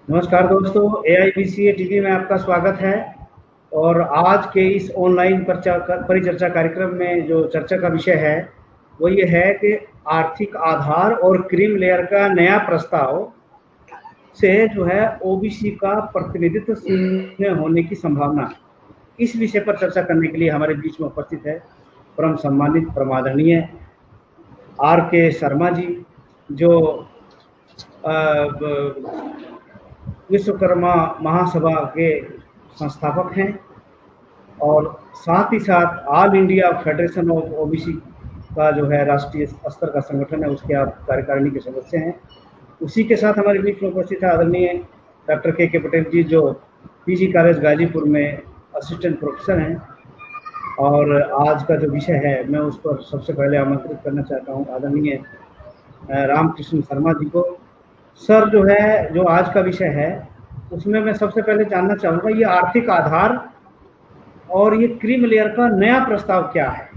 नमस्कार दोस्तों, AIBCA TV में आपका स्वागत है। और आज के इस ऑनलाइन परिचर्चा कार्यक्रम में जो चर्चा का विषय है वो ये है कि आर्थिक आधार और क्रीम लेयर का नया प्रस्ताव से जो है ओबीसी का प्रतिनिधित्व शून्य होने की संभावना। इस विषय पर चर्चा करने के लिए हमारे बीच में उपस्थित है परम सम्मानित परमादरणीय RK शर्मा जी, जो विश्वकर्मा महासभा के संस्थापक हैं और साथ ही साथ all India federation of OBC का जो है राष्ट्रीय स्तर का संगठन है, उसके आप कार्यकारिणी के सदस्य हैं। उसी के साथ हमारे बीच में उपस्थित है आदरणीय डॉक्टर के पटेल जी, जो पीजी कॉलेज गाजीपुर में असिस्टेंट प्रोफेसर हैं। और आज का जो विषय है मैं उस पर सबसे पहले आमंत्रित करना चाहता हूँ आदरणीय रामकृष्ण शर्मा जी को। सर, जो आज का विषय है उसमें मैं सबसे पहले जानना चाहूँगा, ये आर्थिक आधार और ये क्रीम लेयर का नया प्रस्ताव क्या है?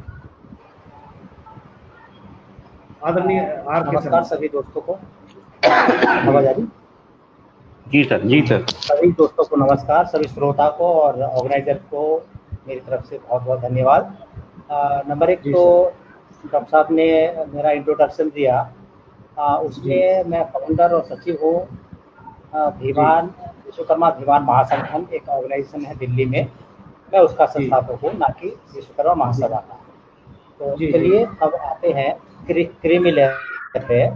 आदरणीय नमस्कार सभी दोस्तों को। आवाज आ रही? जी सर, जी सर। सभी दोस्तों को नमस्कार, सभी श्रोता को और ऑर्गेनाइजर को मेरी तरफ से बहुत बहुत धन्यवाद। नंबर एक तो डॉक्टर साहब ने मेरा इंट्रोडक्शन दिया, उसमें मैं फाउंडर और सचिव हूँ विश्वकर्मा अभिमान महासंगठन, एक ऑर्गेनाइजेशन है दिल्ली में। मैं उसका संस्थापक हूँ, ना कि विश्वकर्मा महासभा का। तो चलिए अब आते हैं क्रीमी लेयर पे।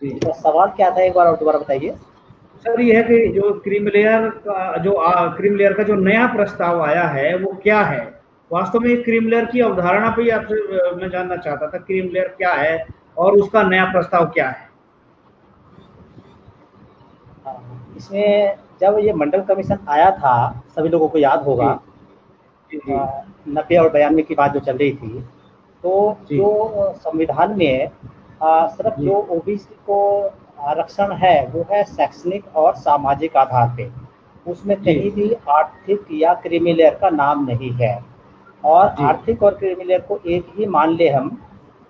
तो सवाल क्या था, एक बार और दोबारा बताइए। सर, ये है कि जो क्रीम लेयर का जो नया प्रस्ताव आया है वो क्या है? वास्तव में क्रीम लेयर की अवधारणा पे आपसे मैं जानना चाहता था, क्रीम लेयर क्या है और उसका नया प्रस्ताव क्या है? इसमें जब ये मंडल कमीशन आया था, सभी लोगों को याद होगा, 90 और 92 की बात जो चल रही थी, तो जो संविधान में सिर्फ जो ओबीसी को आरक्षण है वो है शैक्षणिक और सामाजिक आधार पे। उसमें कहीं भी आर्थिक या क्रीमी लेयर का नाम नहीं है। और आर्थिक और क्रीमी लेयर को एक ही मान ले हम,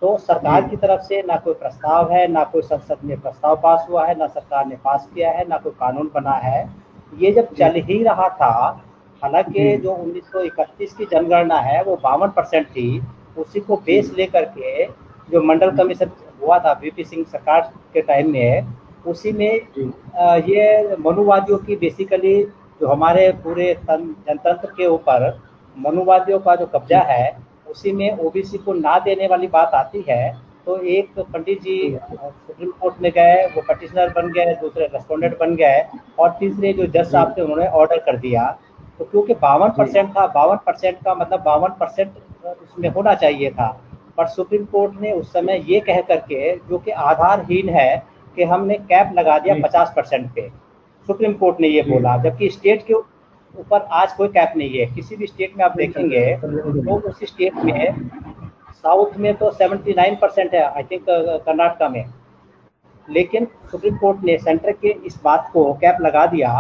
तो सरकार की तरफ से ना कोई प्रस्ताव है, ना कोई संसद में प्रस्ताव पास हुआ है, ना सरकार ने पास किया है, ना कोई कानून बना है। ये जब चल ही रहा था, हालांकि जो 1931 की जनगणना है वो 52% थी, उसी को बेस लेकर के जो मंडल कमीशन हुआ था वीपी सिंह सरकार के टाइम में, उसी में ये मनुवादियों की बेसिकली जो हमारे पूरे जनतंत्र के ऊपर मनुवादियों का जो कब्जा है, उसी में ओबीसी को ना देने वाली बात आती है। तो एक पंडित जी सुप्रीम कोर्ट में गए, वो पटिशनर बन गए, दूसरे रेस्पोंडेंट बन गए, और तीसरे जो जज साहब थे उन्होंने ऑर्डर कर दिया। तो क्योंकि 52% था, 52% का मतलब 52% उसमें होना चाहिए था। पर सुप्रीम कोर्ट ने उस समय ये कह करके, जो कि आधारहीन है, कि हमने कैप लगा दिया 50% पे। सुप्रीम कोर्ट ने ये बोला, जबकि स्टेट के ऊपर आज कोई कैप नहीं है। किसी भी स्टेट में आप देखेंगे तो उस स्टेट में साउथ में तो 79% है, आई थिंक कर्नाटका में। लेकिन सुप्रीम कोर्ट ने सेंटर के इस बात को कैप लगा दिया,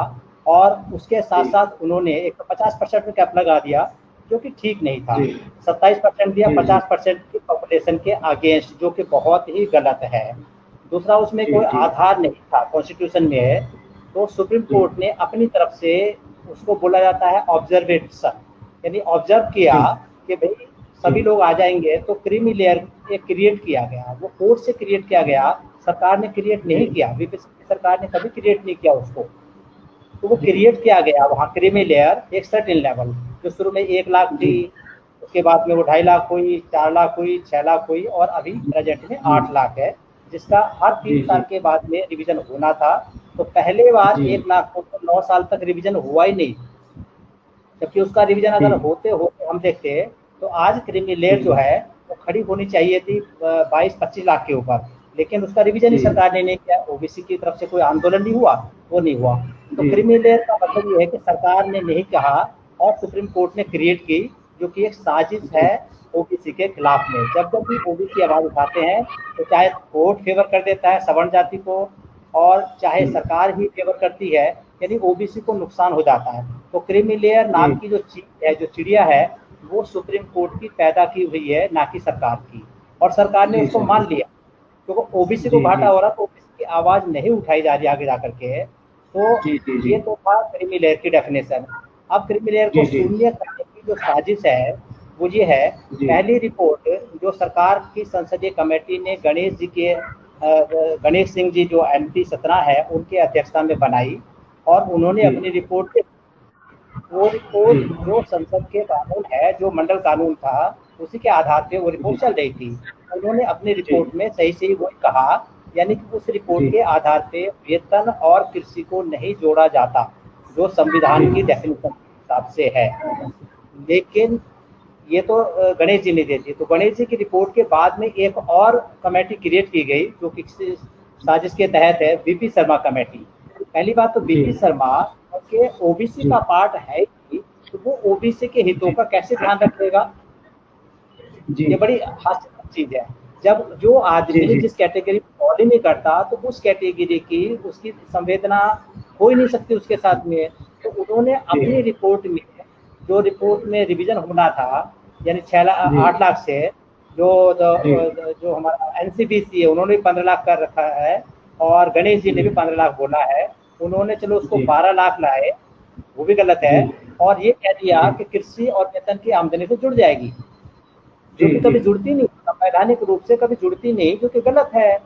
और उसके साथ साथ उन्होंने 150% में कैप लगा दिया, जो कि ठीक नहीं था। 27% दिया 50% की पॉपुलेशन के अगेंस्ट, जो कि बहुत ही गलत है। दूसरा, उसमें कोई आधार नहीं था कॉन्स्टिट्यूशन में। तो सुप्रीम कोर्ट ने अपनी तरफ से, उसको बोला जाता है ऑब्जर्वेशन, यानी ऑब्जर्व किया कि भाई सभी लोग आ जाएंगे, तो क्रीमी लेयर क्रिएट किया गया। वो कोर्ट से क्रिएट किया गया, सरकार ने क्रिएट नहीं किया, सरकार ने कभी क्रिएट नहीं किया उसको। तो वो क्रिएट किया गया वहाँ क्रीमी लेयर एक सर्टेन लेवल, जो शुरू में 1 लाख थी, उसके बाद में वो 2.5 लाख हुई, 4 लाख हुई, 6 लाख हुई, और अभी प्रेजेंट में 8 लाख है, जिसका हर 3 साल के बाद में रिवीजन होना था। तो पहले बार 1 लाख को 9 साल तक रिवीजन हुआ ही नहीं, जबकि उसका रिवीजन अगर होते हम देखते तो आज क्रीमी लेयर जो है वो खड़ी होनी चाहिए थी 22-25 लाख के ऊपर, लेकिन उसका रिवीजन ही सरकार ने नहीं किया। ओबीसी की तरफ से कोई आंदोलन नहीं हुआ, वो नहीं हुआ। तो क्रीमी लेयर का मतलब ये है कि सरकार ने नहीं कहा और सुप्रीम कोर्ट ने क्रिएट की, जो कि एक साजिश है ओबीसी के खिलाफ में। जब जब भी ओबीसी आवाज उठाते हैं तो चाहे कोर्ट फेवर कर देता है सवर्ण जाति को, और चाहे सरकार ही फेवर करती है, यानी ओबीसी को नुकसान हो जाता है। तो क्रीमी लेयर नाम की जो चीज है, जो चिड़िया है, वो सुप्रीम कोर्ट की पैदा की हुई है, ना कि सरकार की। और सरकार ने उसको मान लिया, क्योंकि ओबीसी को घाटा हो रहा, तो ओबीसी की आवाज नहीं उठाई जा रही आगे जाकर के। तो जी जी जी ये तो था क्रीमी लेयर की डेफिनेशन। अब क्रीमी लेयर को जी जी शून्य करने की जो साजिश है वो ये है, जी पहली रिपोर्ट जो सरकार की संसदीय कमेटी ने गणेश सिंह जी जो MP 17 है उनकी अध्यक्षता में बनाई, और उन्होंने जी अपनी रिपोर्ट, वो रिपोर्ट जी जो संसद के कानून है, जो मंडल कानून था, उसी के आधार पे वो जी रिपोर्ट चल रही थी। उन्होंने अपनी जी रिपोर्ट में सही सही वही कहा, यानी कि उस रिपोर्ट जी के आधार पे वेतन और कृषि को नहीं जोड़ा जाता, जो संविधान की डेफिनेशन के हिसाब से है। लेकिन ये तो गणेश जी ने दे दी। तो गणेश जी की रिपोर्ट के बाद में एक और कमेटी क्रिएट की गई जो कि साजिश के तहत है, BP शर्मा कमेटी। पहली बात तो जी BP शर्मा के OBC जी का पार्ट है ही, तो वो OBC के हितों जी का कैसे ध्यान रखेगा? जी ये बड़ी हास्यास्पद चीज है। जब जो जी आदमी जी जिस कैटेगरी में फॉलो नहीं करता, तो उस कैटेगरी की उसकी संवेदना हो ही नहीं सकती उसके साथ में। तो उन्होंने जी अपनी रिपोर्ट में, जो रिपोर्ट में रिवीजन होना था, यानी 8 लाख से जी जो हमारा NCBC है उन्होंने भी 15 लाख कर रखा है, और गणेश जी ने जी भी 15 लाख बोला है। उन्होंने चलो उसको जी 12 लाख लाए, वो भी गलत है। जी और ये कह दिया जी कि कृषि और वेतन की आमदनी से जुड़ जाएगी, जो जी कि जी कभी जुड़ती नहीं, संवैधानिक रूप से कभी जुड़ती नहीं, जो कि गलत है,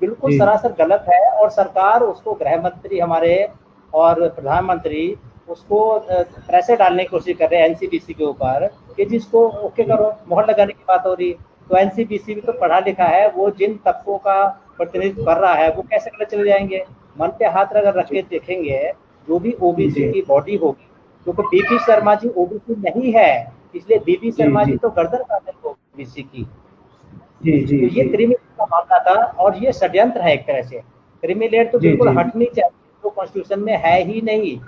बिल्कुल जी सरासर गलत है। और सरकार उसको, गृह मंत्री हमारे और प्रधानमंत्री उसको प्रेशर डालने की कोशिश कर रहे हैं NCBC के ऊपर कि जिसको ओके जी करो, मोहर लगाने की बात हो रही। तो NCBC भी तो पढ़ा लिखा है, वो जिन तबकों का प्रतिनिधित्व कर रहा है वो कैसे गलत चले जाएंगे? मन पे हाथ अगर रख के देखेंगे, जो भी OBC जी की बॉडी होगी, क्योंकि BP शर्मा जी OBC नहीं है, इसलिए BP जी शर्मा जी जी तो गर्दन काटेंगे OBC की। जी जी तो ये जी क्रीमी का मामला था, और ये षड्यंत्र है एक तरह से। क्रीमी लेयर तो जी बिल्कुल जी हटनी चाहिए, जो कॉन्स्टिट्यूशन में है ही नहीं।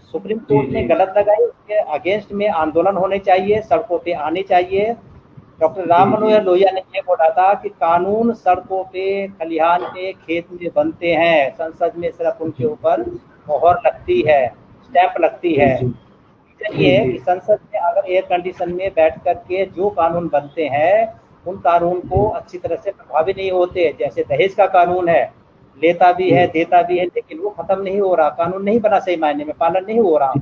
सुप्रीम जी कोर्ट ने जी गलत लगाई, उसके अगेंस्ट में आंदोलन होने चाहिए, सड़कों पे आने चाहिए। डॉक्टर राम जी जी मनोहर लोहिया ने ये बोला था कि कानून सड़कों पे, खलिहान पे, खेत में बनते हैं, संसद में सिर्फ उनके जी ऊपर मोहर लगती है, स्टैंप लगती जी है। जी रीजन जी ये है जी कि संसद में अगर एयर कंडीशन में बैठ करके जो कानून बनते हैं, उन कानून को जी अच्छी तरह से प्रभावी नहीं होते। जैसे दहेज का कानून है, लेता भी है जी देता भी है, लेकिन वो खत्म नहीं हो रहा, कानून नहीं बना सही मायने में, पालन नहीं हो रहा।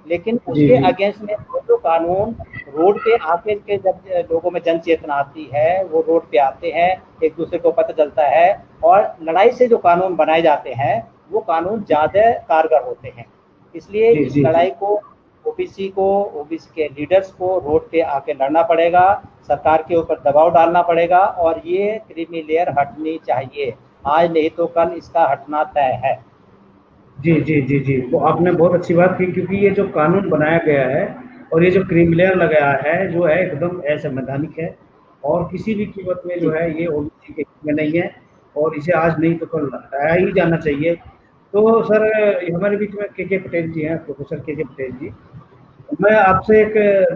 लेकिन जी उसके जी अगेंस्ट में जो कानून रोड पे आके के, जब लोगों में जन चेतना आती है, वो रोड पे आते हैं, एक दूसरे को पता चलता है, और लड़ाई से जो कानून बनाए जाते हैं वो कानून ज्यादा कारगर होते हैं। इसलिए जी इस जी जी लड़ाई को OBC के लीडर्स को रोड पे आके लड़ना पड़ेगा, सरकार के ऊपर दबाव डालना पड़ेगा, और ये क्रीमी लेयर हटनी चाहिए। आज नहीं तो कल इसका हटना तय है। जी जी जी जी वो आपने बहुत अच्छी बात की, क्योंकि ये जो कानून बनाया गया है और ये जो क्रीम लेयर लगाया है जो है एकदम असंवैधानिक है, और किसी भी कीमत में जो जी है ये ओबीसी के हित में नहीं है, और इसे आज नहीं तो कल हटाया ही जाना चाहिए। तो सर, हमारे बीच में के पटेल जी हैं, प्रोफेसर के पटेल जी। मैं आपसे एक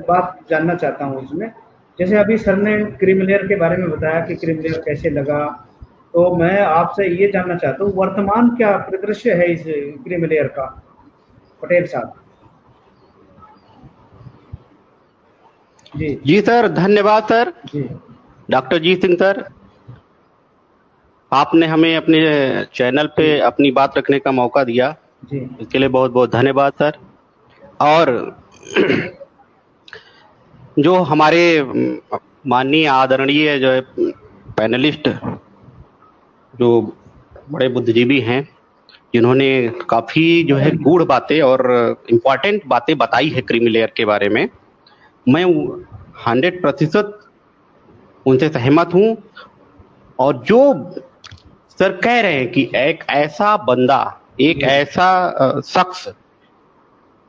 बात जानना चाहता हूँ इसमें। जैसे अभी सर ने क्रीम लेयर के बारे में बताया कि क्रीम लेयर कैसे लगा, तो मैं आपसे ये जानना चाहता हूँ वर्तमान क्या परिदृश्य है इस क्रीम लेयर का, पटेल साहब? जी जी सर, धन्यवाद सर। जी डॉक्टर जी सिंह सर, आपने हमें अपने चैनल पे जी अपनी बात रखने का मौका दिया, जी इसके लिए बहुत बहुत धन्यवाद सर। और जो हमारे माननीय आदरणीय जो है पैनलिस्ट, जो बड़े बुद्धिजीवी हैं, जिन्होंने काफी जो है गूढ़ बातें और इम्पोर्टेंट बातें बताई है क्रीमी लेयर के बारे में, मैं 100% उनसे सहमत हूं। और जो सर कह रहे हैं कि एक ऐसा बंदा, एक जी ऐसा शख्स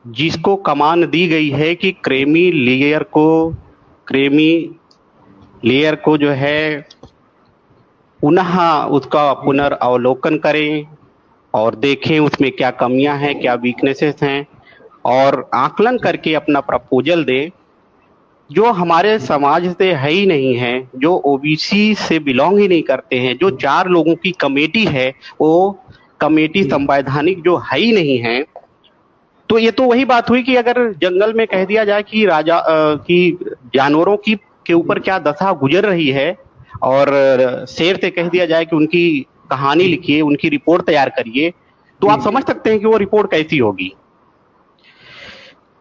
जिसको कमान दी गई है कि क्रीमी लेयर को जो है पुनः उसका जी पुनर्अवलोकन करें और देखें उसमें क्या कमियां हैं, क्या वीकनेसेस हैं, और आकलन जी करके अपना प्रपोजल दें, जो हमारे जी समाज से है ही नहीं है, जो ओबीसी से बिलोंग ही नहीं करते हैं, जो 4 लोगों की कमेटी है, वो कमेटी जी संवैधानिक जो है ही नहीं है। तो ये तो वही बात हुई कि अगर जंगल में कह दिया जाए कि कि जानवरों की के ऊपर क्या दशा गुजर रही है, और शेर से कह दिया जाए कि उनकी कहानी जी लिखिए, उनकी रिपोर्ट तैयार करिए, तो आप समझ सकते हैं कि वो रिपोर्ट कैसी होगी।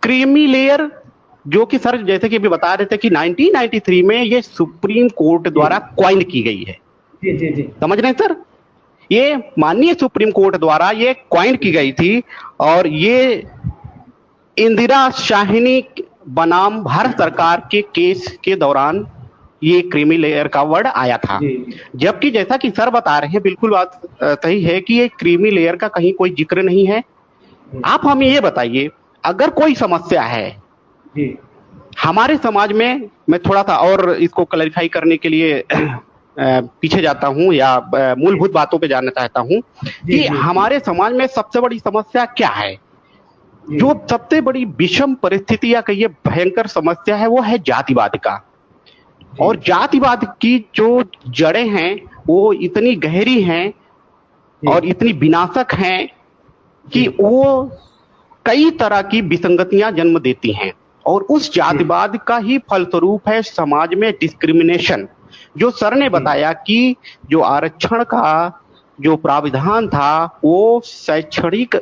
क्रीमी लेयर, जो कि सर जैसे कि अभी बता रहे थे कि 1993 में ये सुप्रीम कोर्ट द्वारा क्वाइन की गई है। जी जी जी, समझ रहे हैं सर, ये माननीय सुप्रीम कोर्ट द्वारा ये क्वाइन की गई थी, और ये इंदिरा शाहिनी बनाम भारत सरकार के केस के दौरान ये क्रीमी लेयर का वर्ड आया था। जबकि जैसा कि सर बता रहे हैं, बिल्कुल बात सही है कि ये क्रीमी लेयर का कहीं कोई जिक्र नहीं है। आप हमें ये बताइए, अगर कोई समस्या है जी, हमारे समाज में, मैं थोड़ा सा और इसको क्लैरिफाई करने के लिए पीछे जाता हूं या मूलभूत बातों पे जानना चाहता हूं कि हमारे समाज में सबसे बड़ी समस्या क्या है। जो सबसे बड़ी विषम परिस्थिति या कहिए भयंकर समस्या है, वो है जातिवाद का। और जातिवाद की जो जड़ें हैं वो इतनी गहरी हैं और इतनी विनाशक हैं कि वो कई तरह की विसंगतियां जन्म देती हैं, और उस जातिवाद का ही फलस्वरूप है समाज में डिस्क्रिमिनेशन। जो सर ने बताया कि जो आरक्षण का जो प्राविधान था वो शैक्षणिक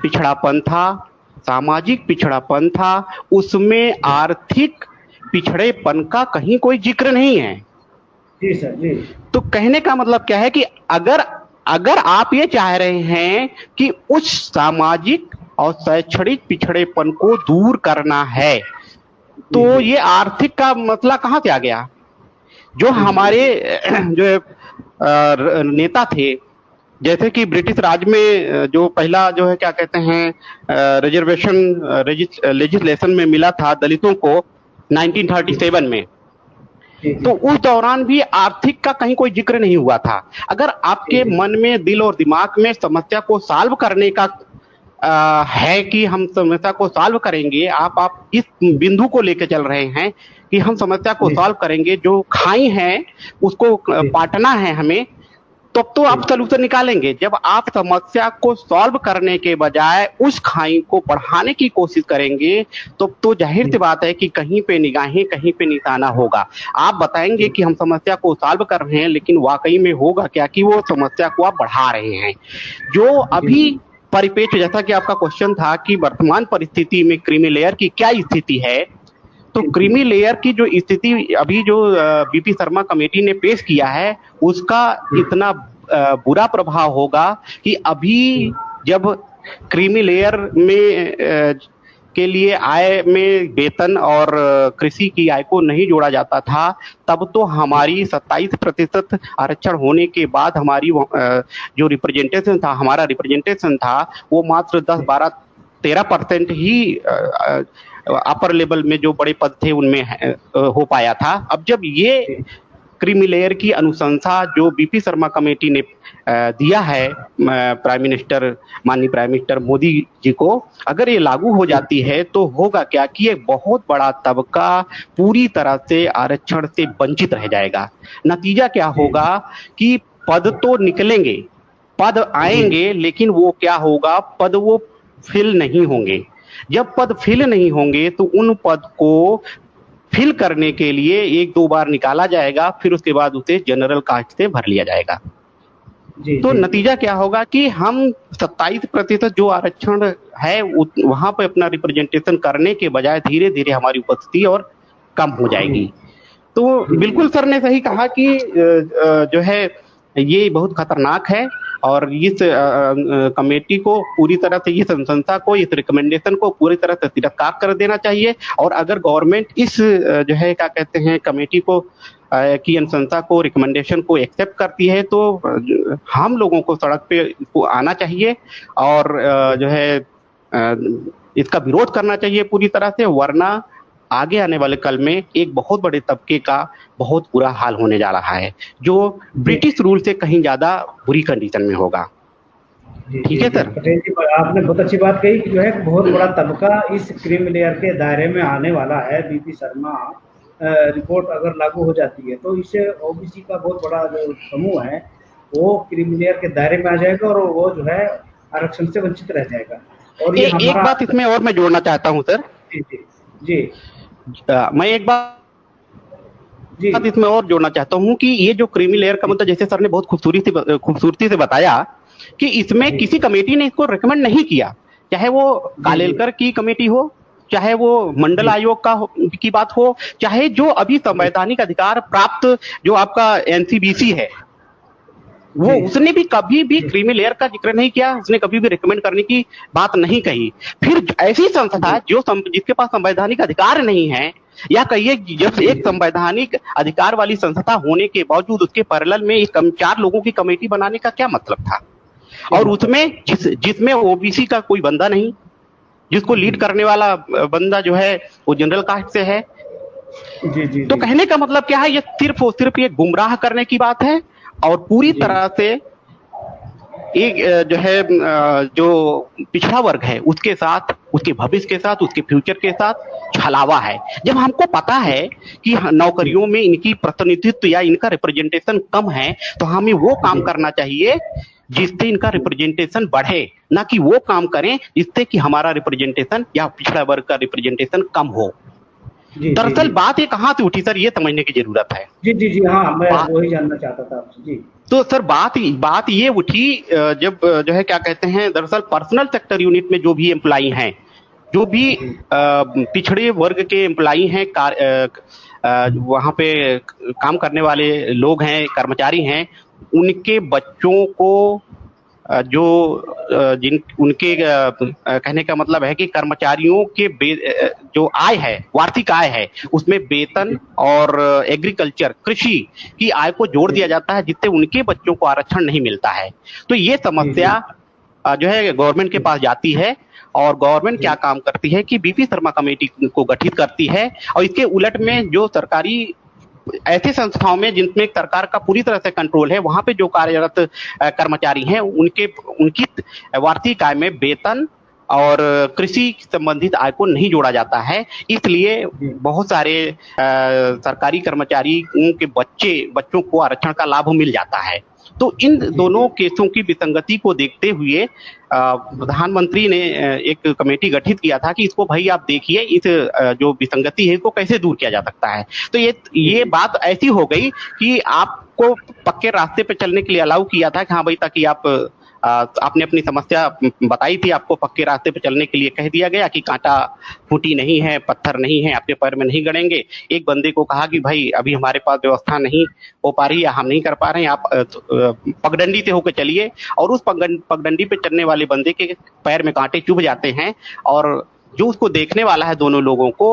पिछड़ापन था, सामाजिक पिछड़ापन था, उसमें आर्थिक पिछड़ेपन का कहीं कोई जिक्र नहीं है। जी सर जी। तो कहने का मतलब क्या है कि अगर आप ये चाह रहे हैं कि उस सामाजिक और शैक्षणिक पिछड़ेपन को दूर करना है, तो ये आर्थिक का मसला कहां से आ गया। जो हमारे जो नेता थे, जैसे कि ब्रिटिश राज में जो पहला जो है क्या कहते हैं रिजर्वेशन लेजिस्लेशन में मिला था दलितों को 1937 में, तो उस दौरान भी आर्थिक का कहीं कोई जिक्र नहीं हुआ था। अगर आपके मन में, दिल और दिमाग में समस्या को सॉल्व करने का है कि हम समस्या को सॉल्व करेंगे, आप इस बिंदु को लेकर चल रहे हैं कि हम समस्या को सॉल्व करेंगे, जो खाई है उसको पाटना है हमें, तब तो आप सलूशन निकालेंगे। जब आप समस्या को सॉल्व करने के बजाय उस खाई को बढ़ाने की कोशिश करेंगे, तो जाहिर सी बात है कि कहीं पे निगाहें, कहीं पे निशाना होगा। आप बताएंगे कि हम समस्या को सॉल्व कर रहे हैं, लेकिन वाकई में होगा क्या कि वो समस्या को आप बढ़ा रहे हैं। जो अभी परिपेक्ष, जैसा कि आपका क्वेश्चन था कि वर्तमान परिस्थिति में क्रीमी लेयर की क्या स्थिति है, तो क्रीमी लेयर की जो स्थिति अभी जो बीपी शर्मा कमेटी ने पेश किया है, उसका इतना बुरा प्रभाव होगा कि अभी जब क्रीमी लेयर में के लिए आय में वेतन और कृषि की आय को नहीं जोड़ा जाता था, तब तो हमारी 27% आरक्षण होने के बाद हमारी जो रिप्रेजेंटेशन था, हमारा रिप्रेजेंटेशन था, वो मात्र 10-12-13% ही अपर लेवल में जो बड़े पद थे उनमें हो पाया था। अब जब ये क्रीमी लेयर की अनुशंसा जो बीपी शर्मा कमेटी ने दिया है माननीय प्राइम मिनिस्टर मोदी जी को, अगर ये लागू हो जाती है तो होगा क्या कि एक बहुत बड़ा तबका पूरी तरह से आरक्षण से वंचित रह जाएगा। नतीजा क्या होगा कि पद तो निकलेंगे, पद आएंगे, लेकिन वो क्या होगा, पद वो फिल नहीं होंगे। जब पद फिल नहीं होंगे तो उन पद को फिल करने के लिए 1-2 बार निकाला जाएगा, फिर उसके बाद उसे जनरल कास्ट से भर लिया जाएगा। तो नतीजा क्या होगा कि हम 27% जो आरक्षण है वहां पर अपना रिप्रेजेंटेशन करने के बजाय धीरे धीरे हमारी उपस्थिति और कम हो जाएगी। तो बिल्कुल सर ने सही कहा कि जो है ये बहुत खतरनाक है, और इस कमेटी को पूरी तरह से, इस अनुशंसा को, इस रिकमेंडेशन को पूरी तरह से तिरस्कार कर देना चाहिए। और अगर गवर्नमेंट इस जो है क्या कहते हैं कमेटी को की अनुशंसा को, रिकमेंडेशन को एक्सेप्ट करती है, तो हम लोगों को सड़क पे इसको आना चाहिए और जो है इसका विरोध करना चाहिए पूरी तरह से, वरना आगे आने वाले कल में एक बहुत बड़े तबके का बहुत बुरा हाल होने जा रहा है, जो ब्रिटिश रूल से कहीं ज्यादा बुरी कंडीशन में होगा। ठीक है सर। पटेल जी, आपने बहुत अच्छी बात कही कि जो है बहुत बड़ा तबका इस क्रीमी लेयर के दायरे में आने वाला है। बीपी शर्मा रिपोर्ट अगर लागू हो जाती है तो इससे ओबीसी का बहुत बड़ा जो समूह है वो क्रीमी लेयर के दायरे में आ जाएगा और वो जो है आरक्षण से वंचित रह जाएगा। और ये एक बात इसमें और मैं जोड़ना चाहता हूँ सर। जी मैं एक बात इसमें और जोड़ना चाहता हूँ कि ये जो क्रीमी लेयर का मतलब, जैसे सर ने बहुत खूबसूरती से बताया कि इसमें किसी कमेटी ने इसको रिकमेंड नहीं किया, चाहे वो कालेलकर की कमेटी हो, चाहे वो मंडल आयोग की बात हो, चाहे जो अभी संवैधानिक अधिकार प्राप्त जो आपका एनसीबीसी है, वो उसने भी कभी भी क्रीमी लेयर का जिक्र नहीं किया, उसने कभी भी रिकमेंड करने की बात नहीं कही। फिर ऐसी संस्था जो जिसके पास संवैधानिक अधिकार नहीं है, या कहिए जब एक संवैधानिक अधिकार वाली संस्था होने के बावजूद उसके पैरेलल में 4 लोगों की कमेटी बनाने का क्या मतलब था? और उसमें जिसमें ओबीसी का कोई बंदा नहीं, जिसको लीड करने वाला बंदा जो है वो जनरल कास्ट से है। तो कहने का मतलब क्या है, ये सिर्फ और सिर्फ ये गुमराह करने की बात है और पूरी तरह से एक जो है जो पिछड़ा वर्ग है उसके साथ, उसके भविष्य के साथ, उसके फ्यूचर के साथ छलावा है। जब हमको पता है कि नौकरियों में इनकी प्रतिनिधित्व या इनका रिप्रेजेंटेशन कम है, तो हमें वो काम करना चाहिए जिससे इनका रिप्रेजेंटेशन बढ़े, ना कि वो काम करें जिससे कि हमारा रिप्रेजेंटेशन या पिछड़ा वर्ग का रिप्रेजेंटेशन कम हो। दरअसल बात ये कहाँ से उठी सर, ये समझने की जरूरत है। जी हाँ, मैं वही जानना चाहता था आपसे। जी तो सर बात ये उठी जब जो है क्या कहते हैं, दरअसल पर्सनल सेक्टर यूनिट में जो भी एम्प्लॉई हैं, जो भी पिछड़े वर्ग के एम्प्लॉई हैं, वहां पे काम करने वाले लोग हैं, कर्मचारी हैं, उनके बच्चों को जो उनके कहने का मतलब है कि कर्मचारियों के जो आय है, वार्षिक आय है, उसमें वेतन और एग्रीकल्चर, कृषि की आय को जोड़ दिया जाता है, जिससे उनके बच्चों को आरक्षण नहीं मिलता है। तो ये समस्या जो है गवर्नमेंट के पास जाती है और गवर्नमेंट क्या काम करती है कि बीपी शर्मा कमेटी को गठित करती है, और इसके उलट में जो सरकारी ऐसी संस्थाओं में जिनमें सरकार का पूरी तरह से कंट्रोल है, वहां पे जो कार्यरत कर्मचारी हैं उनकी वार्षिक आय में वेतन और कृषि संबंधित आय को नहीं जोड़ा जाता है। इसलिए बहुत सारे सरकारी कर्मचारियों के बच्चों को आरक्षण का लाभ मिल जाता है। तो इन दोनों केसों की विसंगति को देखते हुए प्रधानमंत्री ने एक कमेटी गठित किया था कि इसको भाई आप देखिए, इस जो विसंगति है इसको कैसे दूर किया जा सकता है। तो ये बात ऐसी हो गई कि आपको पक्के रास्ते पे चलने के लिए अलाउ किया था कि हाँ भाई, ताकि आपने अपनी समस्या बताई थी, आपको पक्के रास्ते पे चलने के लिए कह दिया गया कि कांटा फूटी नहीं है, पत्थर नहीं है, आपके पैर में नहीं गड़ेंगे। एक बंदे को कहा कि भाई अभी हमारे पास व्यवस्था नहीं हो पा रही है, हम नहीं कर पा रहे हैं, आप पगडंडी से होकर चलिए, और उस पगडंडी पे चलने वाले बंदे के पैर में कांटे चुभ जाते हैं, और जो उसको देखने वाला है दोनों लोगों को,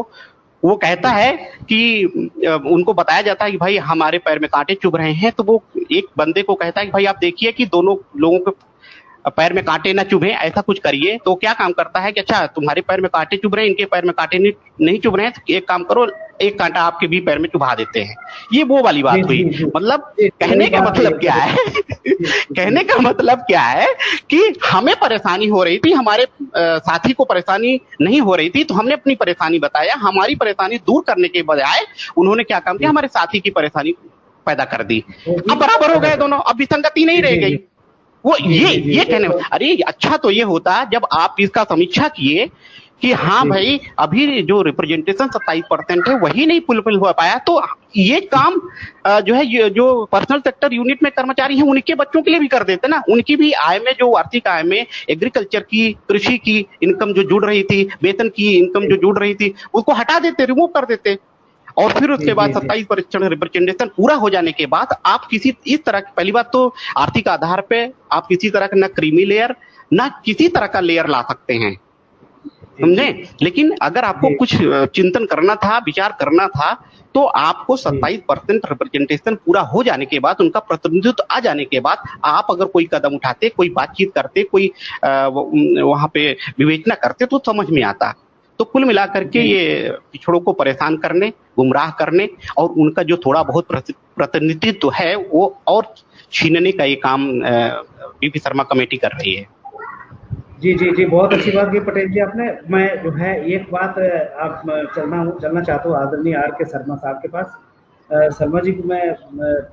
वो कहता है कि उनको बताया जाता है कि भाई हमारे पैर में कांटे चुभ रहे हैं, तो वो एक बंदे को कहता है कि भाई आप देखिए कि दोनों लोगों के पैर में कांटे ना चुभे, ऐसा कुछ करिए। तो क्या काम करता है कि अच्छा तुम्हारे पैर में कांटे चुभ रहे हैं, इनके पैर में कांटे नहीं चुभ रहे हैं, तो एक काम करो, एक कांटा आपके भी पैर में चुभा देते हैं। ये वो वाली बात हुई। मतलब कहने का मतलब क्या है कहने का मतलब क्या है कि हमें परेशानी हो रही थी, हमारे साथी को परेशानी नहीं हो रही थी, तो हमने अपनी परेशानी बताया। हमारी परेशानी दूर करने के बजाय उन्होंने क्या काम किया, हमारे साथी की परेशानी पैदा कर दी। अब बराबर हो गए दोनों, अब विसंगति नहीं रह गई। वो ये कहने में, अरे अच्छा तो ये होता जब आप इसका समीक्षा किए कि हाँ भाई अभी जो रिप्रेजेंटेशन 27% है वही नहीं फुलफिल हो पाया, तो ये काम जो है जो पर्सनल सेक्टर यूनिट में कर्मचारी हैं उनके बच्चों के लिए भी कर देते ना। उनकी भी आय में, जो वार्षिक आय में एग्रीकल्चर की, कृषि की इनकम जो जुड़ रही थी, वेतन की इनकम जो जुड़ रही थी, उसको हटा देते, रिमूव कर देते। और फिर उसके बाद 27% रिप्रेजेंटेशन पूरा हो जाने के बाद आप किसी इस तरह की, पहली बात तो आर्थिक आधार पे आप किसी तरह का ना क्रीमी लेयर ना किसी तरह का लेयर ला सकते हैं, समझे। लेकिन अगर आपको कुछ चिंतन करना था, विचार करना था, तो आपको 27% रिप्रेजेंटेशन पूरा हो जाने के बाद, उनका प्रतिनिधित्व आ जाने के बाद आप अगर कोई कदम उठाते, कोई बातचीत करते, कोई वहां पे विवेचना करते, तो समझ में आता। तो कुल मिलाकर के ये पिछड़ों को परेशान करने, गुमराह करने और उनका जो थोड़ा बहुत प्रतिनिधित्व है वो और छीनने का ये काम बीपी शर्मा कमेटी कर रही है। जी, बहुत अच्छी बात की पटेल जी आपने। मैं जो है एक बात आप चलना चाहता हूँ आदरणीय आर के शर्मा साहब के पास। शर्मा जी को मैं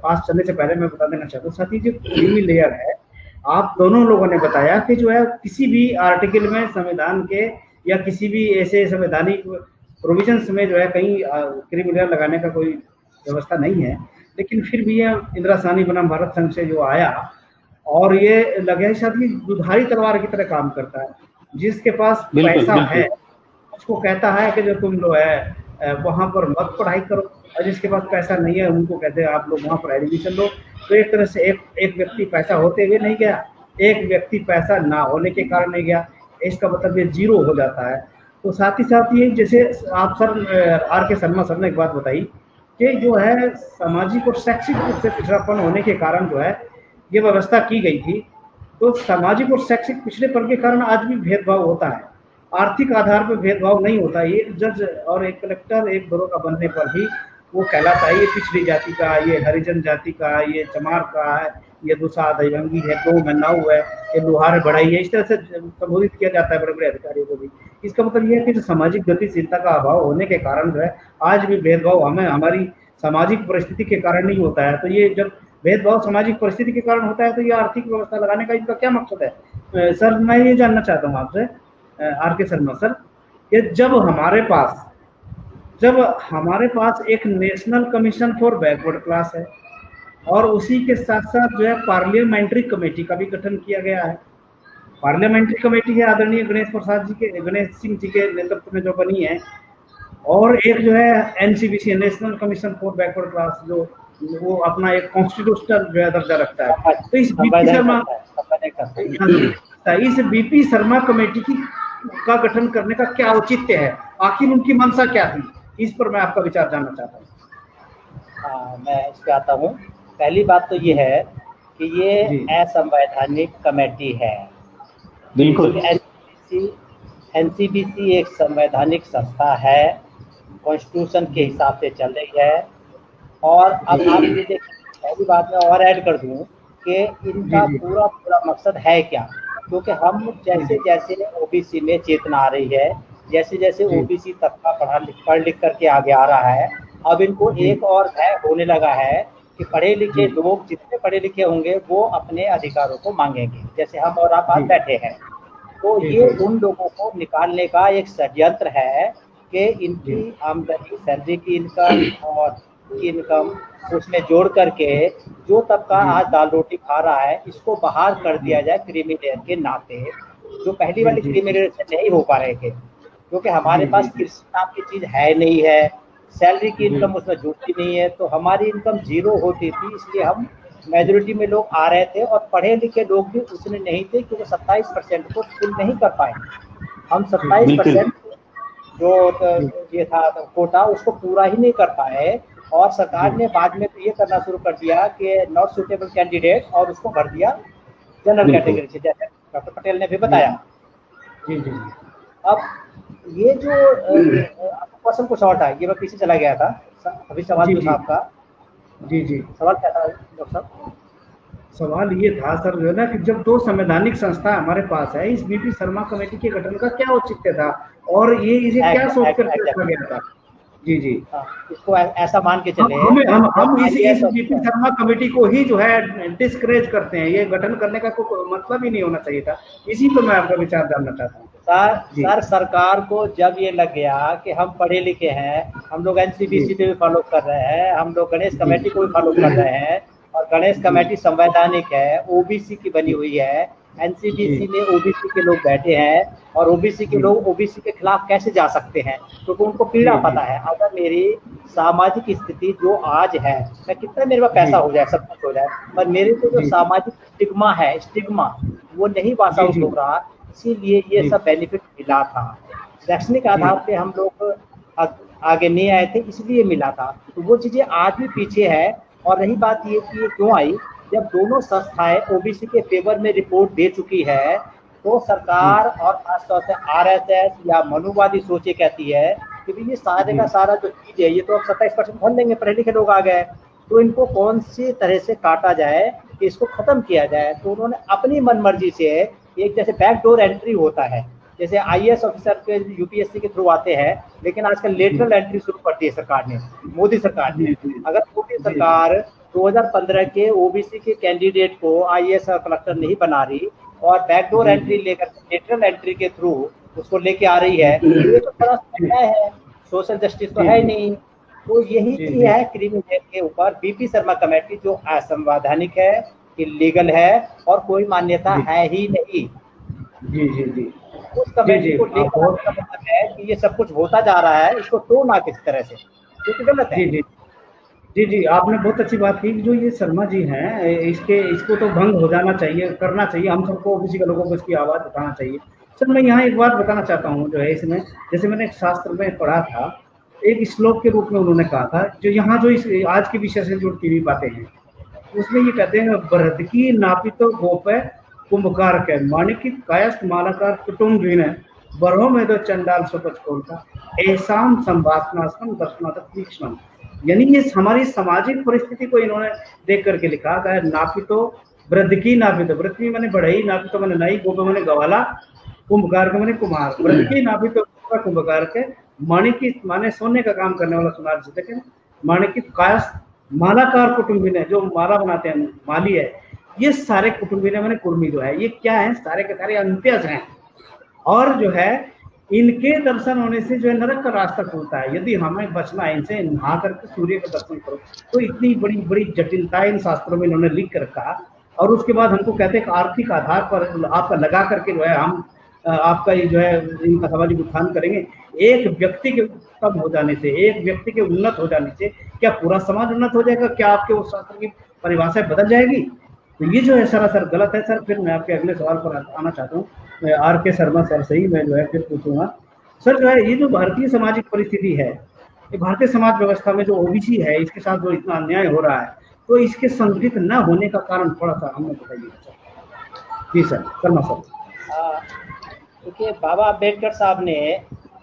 पास चलने से पहले मैं बता देना चाहता हूँ, साथ ही जो क्रीमी लेयर है, आप दोनों लोगों ने बताया कि जो है किसी भी आर्टिकल में, संविधान के या किसी भी ऐसे संवैधानिक प्रोविजंस में जो है कहीं क्रीमी लेयर लगाने का कोई व्यवस्था नहीं है। लेकिन फिर भी यह इंदिरा साहनी बनाम भारत संघ से जो आया, और ये लगे साथ ही दुधारी तलवार की तरह काम करता है। जिसके पास पैसा है उसको कहता है कि जो तुम लोग है वहाँ पर मत पढ़ाई करो, और जिसके पास पैसा नहीं है उनको कहते हैं आप लोग वहाँ पर एडमिशन लो। तो एक तरह से एक व्यक्ति पैसा होते हुए नहीं गया, एक व्यक्ति पैसा ना होने के कारण नहीं गया, इसका मतलब ये जीरो हो जाता है। तो साथ ही साथ ये जैसे आप सर आर के शर्मा सर ने एक बात बताई कि जो है सामाजिक और शैक्षिक रूप से पिछड़ापन होने के कारण जो है ये व्यवस्था की गई थी। तो सामाजिक और शैक्षिक पिछड़ेपन के कारण आज भी भेदभाव होता है, आर्थिक आधार पर भेदभाव नहीं होता। एक जज और एक कलेक्टर एक दरोगा बनने पर भी वो कहलाता है ये पिछड़ी जाति का, ये हरिजन जाति का, ये चमार का है, ये दूसरा दबंगी है, दो मन्नाऊ है, ये लोहार बढ़ाई है, इस तरह से संबोधित किया जाता है बड़े बड़े अधिकारियों को भी। इसका मतलब ये है कि सामाजिक गतिशीलता का अभाव होने के कारण जो है आज भी भेदभाव हमें हमारी सामाजिक परिस्थिति के कारण नहीं होता है। तो ये जब भेदभाव सामाजिक परिस्थिति के कारण होता है तो ये आर्थिक व्यवस्था लगाने का इनका क्या मकसद है? सर मैं ये जानना चाहता हूँ आपसे आर के शर्मा सर, कि जब हमारे पास एक national commission for backward class है और उसी के साथ साथ जो है पार्लियामेंट्री कमेटी का भी गठन किया गया है। पार्लियामेंट्री कमेटी है आदरणीय गणेश सिंह जी के नेतृत्व में जो बनी है, और एक जो है NCBC national commission for backward class जो वो अपना एक कॉन्स्टिट्यूशनल जो है दर्जा रखता है। तो इस बीपी शर्मा कमेटी का गठन करने का क्या औचित्य है, आखिर उनकी मंशा क्या थी, इस पर मैं आपका विचार जानना चाहता हूँ। मैं इस पे आता हूँ। पहली बात तो ये है कि ये असंवैधानिक कमेटी है। बिल्कुल। एनसीबीसी एक संवैधानिक संस्था है, कॉन्स्टिट्यूशन के हिसाब से चल रही है। और अब आप ये देखिए, पहली बात मैं और ऐड कर दूं कि इनका पूरा मकसद है क्या, क्योंकि हम जैसे जैसे ओबीसी में चेतना आ रही है, जैसे जैसे ओबीसी तबका पढ़ लिख करके आगे आ रहा है, अब इनको एक और भय होने लगा है कि पढ़े लिखे लोग जितने पढ़े लिखे होंगे वो अपने अधिकारों को मांगेंगे, जैसे हम और आप आज बैठे हैं। तो ये उन लोगों को निकालने का एक षड्यंत्र है कि इनकी आमदनी, सैलरी की इनकम और इनकम उसमें जोड़ करके जो तबका आज दाल रोटी खा रहा है इसको बाहर कर दिया जाए क्रीमी लेयर के नाते, जो पहली वाली क्रीमी लेयर से नहीं हो पा रहे थे, क्योंकि हमारे पास कृषि नाम की चीज है नहीं है, सैलरी की इनकम उसमें जुड़ती नहीं है, तो हमारी इनकम जीरो होती थी। इसलिए हम मेजोरिटी में लोग आ रहे थे और पढ़े लिखे लोग भी उतने नहीं थे, क्योंकि 27% को फुल नहीं कर पाए। हम 27% जो ये था कोटा उसको पूरा ही नहीं कर पाए, और सरकार ने बाद में तो ये करना शुरू कर दिया कि नॉट सुटेबल कैंडिडेट, और उसको भर दिया जनरल कैटेगरी से, जैसे डॉक्टर पटेल ने भी बताया। अब ये जो क्वेश्चन कुछ और था, ये मैं पीछे चला गया था, अभी सवाल जो था आपका। जी सवाल क्या था डॉक्टर साहब? सवाल ये था सर जो है ना कि जब दो संवैधानिक संस्था हमारे पास है, इस बीपी शर्मा कमेटी के गठन का क्या औचित्य था और ये इसे क्या सोचकर रखा गया था? जी इसको ऐसा मान के चले हम इस बीपी शर्मा कमेटी को ही जो है डिस्करेज करते हैं, ये गठन करने का कोई मतलब ही नहीं होना चाहिए था। इसी पर मैं आपका विचार जानना चाहता हूँ। सर सरकार को जब ये लग गया कि हम पढ़े लिखे हैं, हम लोग एनसीबीसी पे भी फॉलो कर रहे हैं, हम लोग गणेश कमेटी को भी फॉलो कर रहे हैं, और गणेश कमेटी संवैधानिक है, ओबीसी की बनी हुई है, एनसीबीसी में ओबीसी के लोग बैठे हैं, और ओबीसी के लोग ओबीसी के खिलाफ कैसे जा सकते हैं, क्योंकि उनको पीड़ा पता है। अगर मेरी सामाजिक स्थिति जो आज है, मैं कितना मेरे पास पैसा हो जाए, सब कुछ हो जाए, पर मेरे को जो सामाजिक स्टिग्मा वो नहीं पास आउट हो रहा, इसीलिए ये सब बेनिफिट मिला था। शैक्षणिक आधार पे हम लोग आगे नहीं आए थे, इसलिए मिला था। तो वो चीजें आज भी पीछे है। और रही बात ये कि ये क्यों आई, जब दोनों संस्थाएं ओबीसी के फेवर में रिपोर्ट दे चुकी है, तो सरकार और खासतौर से आरएसएस या मनुवादी सोचे कहती है कि भाई ये सारे का सारा जो चीज है, ये तो अब 27% भर लेंगे, पढ़े लिखे लोग आ गए, तो इनको कौन सी तरह से काटा जाए कि इसको खत्म किया जाए। तो उन्होंने अपनी मनमर्जी से एक जैसे बैकडोर एंट्री होता है, जैसे आईएएस ऑफिसर के यूपीएससी के थ्रू आते हैं, लेकिन आजकल लेटरल एंट्री शुरू कर दी है सरकार ने, मोदी सरकार ने। अगर मोदी सरकार 2015 के ओबीसी के कैंडिडेट को आईएएस और कलेक्टर नहीं बना रही और बैकडोर एंट्री लेकर लेटरल एंट्री के थ्रू उसको लेके आ रही है, ये तो थोड़ा अन्याय है, सोशल जस्टिस तो है नहीं। तो यही है क्रीमी लेयर के ऊपर बीपी शर्मा कमेटी जो असंवैधानिक है, इलीगल है और कोई मान्यता है ही नहीं। जी जी जी उस कमेटी को लेकर मतलब है कि ये सब कुछ होता जा रहा है, इसको तोड़ना किस तरह से, क्योंकि गलत है। जी जी जी जी आपने बहुत अच्छी बात की। जो ये शर्मा जी हैं, इसको तो भंग हो जाना चाहिए, करना चाहिए। हम सबको ओबीसी के लोगों को इसकी आवाज़ उठाना चाहिए। सर मैं यहाँ एक बात बताना चाहता हूँ जो है इसमें, जैसे मैंने एक शास्त्र में पढ़ा था, एक श्लोक के रूप में उन्होंने कहा था, जो यहाँ जो इस आज के विषय से जुड़ती हुई बातें हैं, उसमें ये कहते हैं, बृहद की नापितो गोपे कुंभकार के माणिकित कायस्थ मालाकार कुटुम्ब बरहो में तो चंडाल सुपच खोलता ऐसाम संभाषणास्म दर्शनाथ तीक्ष्ण। यानी ये हमारी सामाजिक परिस्थिति को इन्होंने देख करके लिखा है। नापितो वृद्ध की नापितो, वृद्ध की मैंने बढ़ई, नापितो मैंने नई, गोपे मैंने गवाला, कुंभकार के मैंने कुम्हार। वृद्ध की नापितो कुंभकार के माणिकित माने सोने का काम करने वाला सुनार से देखें, माणिकित कायस्थ मालाकार कुटुंबी है, जो माला बनाते हैं माली है। ये सारे कुटुंबी ने मैंने कुर्मी जो है, ये क्या है, सारे के सारे अंत्यज हैं। और जो है इनके दर्शन होने से जो है नरक का रास्ता खुलता है। यदि हमें बचना है इनसे, नहा करके सूर्य का दर्शन करो। तो इतनी बड़ी बड़ी जटिलता इन शास्त्रों में इन्होंने लिख कर रखा। और उसके बाद हमको कहते हैं कि आर्थिक आधार पर आपका लगा करके जो है हम आपका ये जो है इनका सामाजिक उत्थान करेंगे। एक व्यक्ति के कम हो जाने से, एक व्यक्ति के उन्नत हो जाने से क्या पूरा समाज उन्नत हो जाएगा? क्या आपके उस शास्त्र की परिभाषाएं बदल जाएगी? तो ये जो है सरासर गलत है सर। फिर मैं आपके अगले सवाल पर आना चाहता हूँ। मैं आर के शर्मा सर से ही मैं जो है फिर पूछूंगा। सर जो है ये जो भारतीय सामाजिक परिस्थिति है, ये भारतीय समाज व्यवस्था में जो ओबीसी है, इसके साथ जो इतना अन्याय हो रहा है, तो इसके संगठित न होने का कारण थोड़ा सा हमें बताइए सर। जी सर, शर्मा सर। क्योंकि बाबा अम्बेडकर साहब ने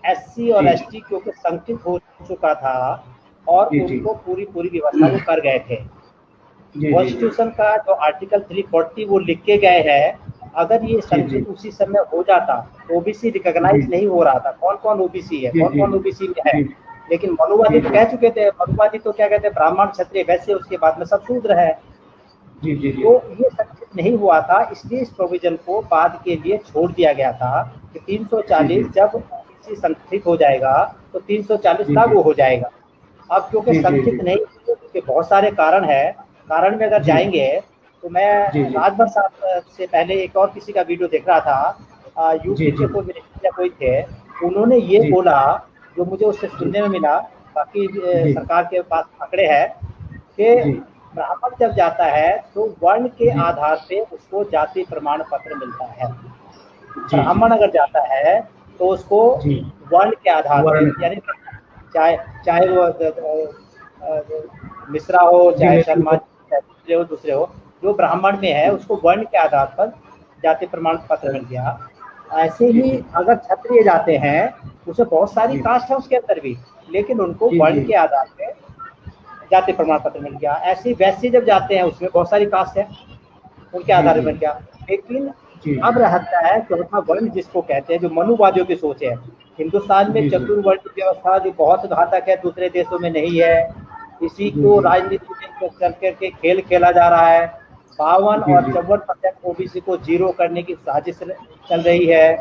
एससी और एसटी क्योंकि संगठित हो चुका था और उनको पूरी व्यवस्था वो कर गए थे। कॉन्स्टिट्यूशन का जो आर्टिकल 340 वो लिख के गए हैं। अगर ये संगठित उसी समय हो जाता, ओबीसी रिकॉग्नाइज नहीं हो रहा था। कौन कौन ओबीसी है, कौन कौन ओबीसी में है, लेकिन मनुवादी तो कह चुके थे। मनुवादी तो क्या कहते हैं, ब्राह्मण क्षत्रिय वैसे, उसके बाद में सब शूद्र है। तो ये संगठित नहीं हुआ था, इसलिए इस प्रोविजन को बाद के लिए छोड़ दिया गया था कि 340 जब ओबीसी संगठित हो जाएगा तो 340 लागू हो जाएगा। अब क्योंकि संगठित नहीं, क्योंकि बहुत सारे कारण है। कारण में अगर जाएंगे तो मैं राजभर साहब से पहले एक और किसी का वीडियो देख रहा था, यूपी के कोई मिनिस्टर या कोई थे, उन्होंने ये बोला जो मुझे उससे सुनने में मिला, बाकी सरकार के पास आंकड़े हैं, कि ब्राह्मण जब जाता है तो वर्ण के आधार पे उसको जाति प्रमाण पत्र मिलता है। ब्राह्मण अगर जाता है तो उसको वर्ण के आधार पे, यानी चाहे वो मिश्रा हो, चाहे शर्मा हो, दूसरे हो, जो ब्राह्मण में है उसको वर्ण के आधार पर जाति प्रमाण पत्र मिल गया। ऐसे ही अगर क्षत्रिय जाते हैं, उसे बहुत सारी कास्ट है उसके अंदर भी, लेकिन उनको वर्ण के आधार पर जाति प्रमाण पत्र मिल गया। ऐसे वैश्य जब जाते हैं उसमें बहुत सारी कास्ट है, उनके आधार पर मिल गया। लेकिन अब रहता है चौथा वर्ण जिसको कहते हैं, जो मनुवादियों की सोच है। हिंदुस्तान में चतुर्वर्ण व्यवस्था जो बहुत घातक है, दूसरे देशों में नहीं है। इसी को राजनीति में चल करके खेल खेला जा रहा है। 52 और 54% ओबीसी को जीरो करने की साजिश चल रही है।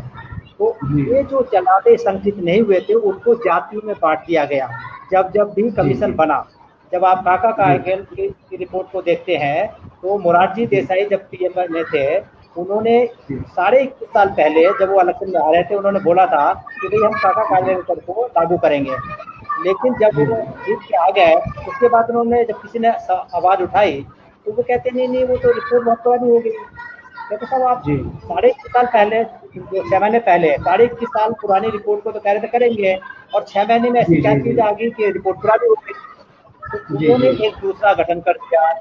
तो ये जो जलाते संगठित नहीं हुए थे, उनको जातियों में बांट दिया गया। जब भी कमीशन बना, जब आप काका कारगिल की रिपोर्ट को देखते हैं, तो मोरारजी देसाई जब पीएम में थे, उन्होंने 21.5 साल पहले जब वो इलेक्शन में आ रहे थे, उन्होंने बोला था कि भाई हम काका कारगिल को लागू करेंगे। लेकिन जब वो जीत के आ गए, उसके बाद उन्होंने, जब किसी ने आवाज उठाई तो वो कहते नहीं वो तो रिपोर्ट बहुत पुरानी हो गई। कहते साहब आप 21.5 साल पहले, 6 महीने पहले 21.5 साल पुरानी रिपोर्ट को तो कह रहे थे करेंगे, और 6 महीने में ऐसी क्या चीज आ गई कि रिपोर्ट पुरानी हो गई। तो उन्होंने एक दूसरा गठन कर दिया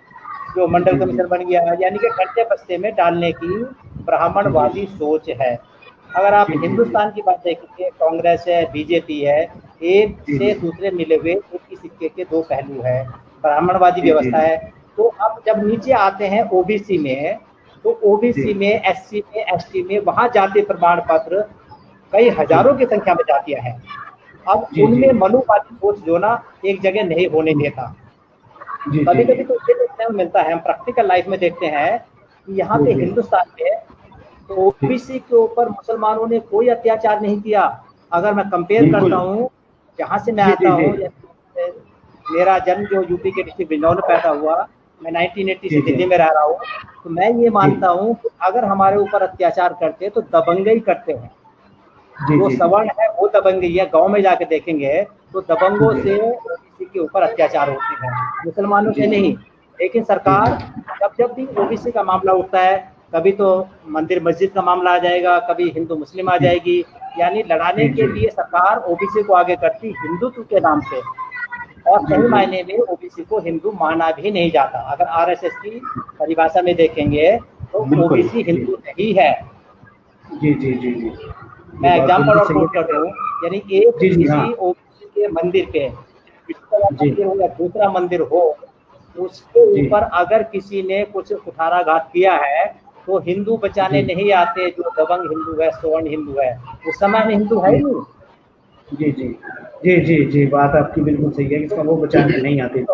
जो मंडल कमीशन बन गया, यानी कि घंटे बस्ते में डालने की ब्राह्मणवादी सोच है। अगर आप हिंदुस्तान की बात देखेंगे, कांग्रेस है, बीजेपी है, एक से दूसरे मिले हुए एक ही सिक्के के दो पहलू है, ब्राह्मणवादी व्यवस्था है। तो अब जब नीचे आते हैं ओबीसी में, तो ओबीसी में, एससी में, एसटी में, वहां जाति प्रमाण पत्र कई हजारों की संख्या में जातियां हैं। अब उनमें मनुवादी सोच जो ना एक जगह नहीं होने देता। कभी कभी तो ये देखने में मिलता है, हम प्रैक्टिकल लाइफ में देखते हैं कि यहाँ पे हिंदुस्तान में ओबीसी के ऊपर मुसलमानों ने कोई अत्याचार नहीं किया। अगर मैं कंपेयर करता हूँ, जहाँ से मैं आता हूँ, मेरा जन्म जो यूपी के डिस्ट्रिक्ट बिजनौर में पैदा हुआ, मैं 1980 से दिल्ली में रह रहा हूँ। तो मैं ये मानता हूँ कि अगर हमारे ऊपर अत्याचार करते तो दबंगई करते हैं। जो सवर्ण है वो दबंगई है, गांव में जाके देखेंगे तो दबंगों से ओबीसी के ऊपर अत्याचार होते हैं, मुसलमानों से नहीं। लेकिन सरकार जब भी ओबीसी का मामला उठता है, कभी तो मंदिर मस्जिद का मामला आ जाएगा, कभी हिंदू मुस्लिम आ जाएगी, यानी लड़ाने के लिए सरकार ओबीसी को आगे करती हिंदुत्व के नाम पे। और सही मायने में ओबीसी को हिंदू माना भी नहीं जाता। अगर आरएसएस की परिभाषा में देखेंगे तो ओबीसी हिंदू नहीं है। जी जी जी जी, मैं एग्जाम्पल और कोट कर दूं, यानी एक किसी ओबीसी के मंदिर पे मंदिर हो या दूसरा मंदिर हो, उसके ऊपर अगर किसी ने कुछ कुठाराघात किया है तो हिंदू बचाने नहीं आते। जो दबंग हिंदू है, सवर्ण हिंदू है, उस समय में हिंदू है ही नहीं। जी जी जी जी जी, बात आपकी बिल्कुल सही है, इसका वो बचाने नहीं आते।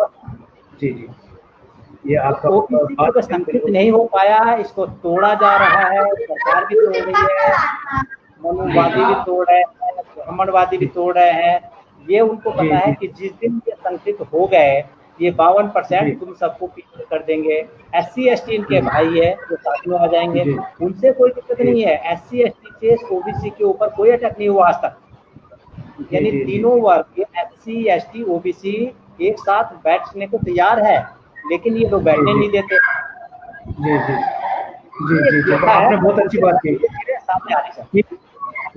जी जी, ये आपका बात संगठित नहीं हो पाया है, इसको तोड़ा जा रहा है, सरकार भी तोड़ रही है, मनुवादी भी तोड़ रहे हैं, ब्राह्मणवादी भी तोड़ रहे हैं। ये उनको पता है कि जिस दिन ये संगठित हो गए, ये 52% तुम सबको पीछे कर देंगे। SC ST इनके भाई है जो साथ में आ जाएंगे, उनसे कोई दिक्कत नहीं है। SC ST से ओबीसी के ऊपर कोई अटैक नहीं हुआ आज तक। यानी तीनों वर्ग SC ST OBC एक साथ बैठने को तैयार है, लेकिन ये लोग बैठने नहीं देते। जी जी जी जी, आपने बहुत अच्छी बात की। सामने आ रही है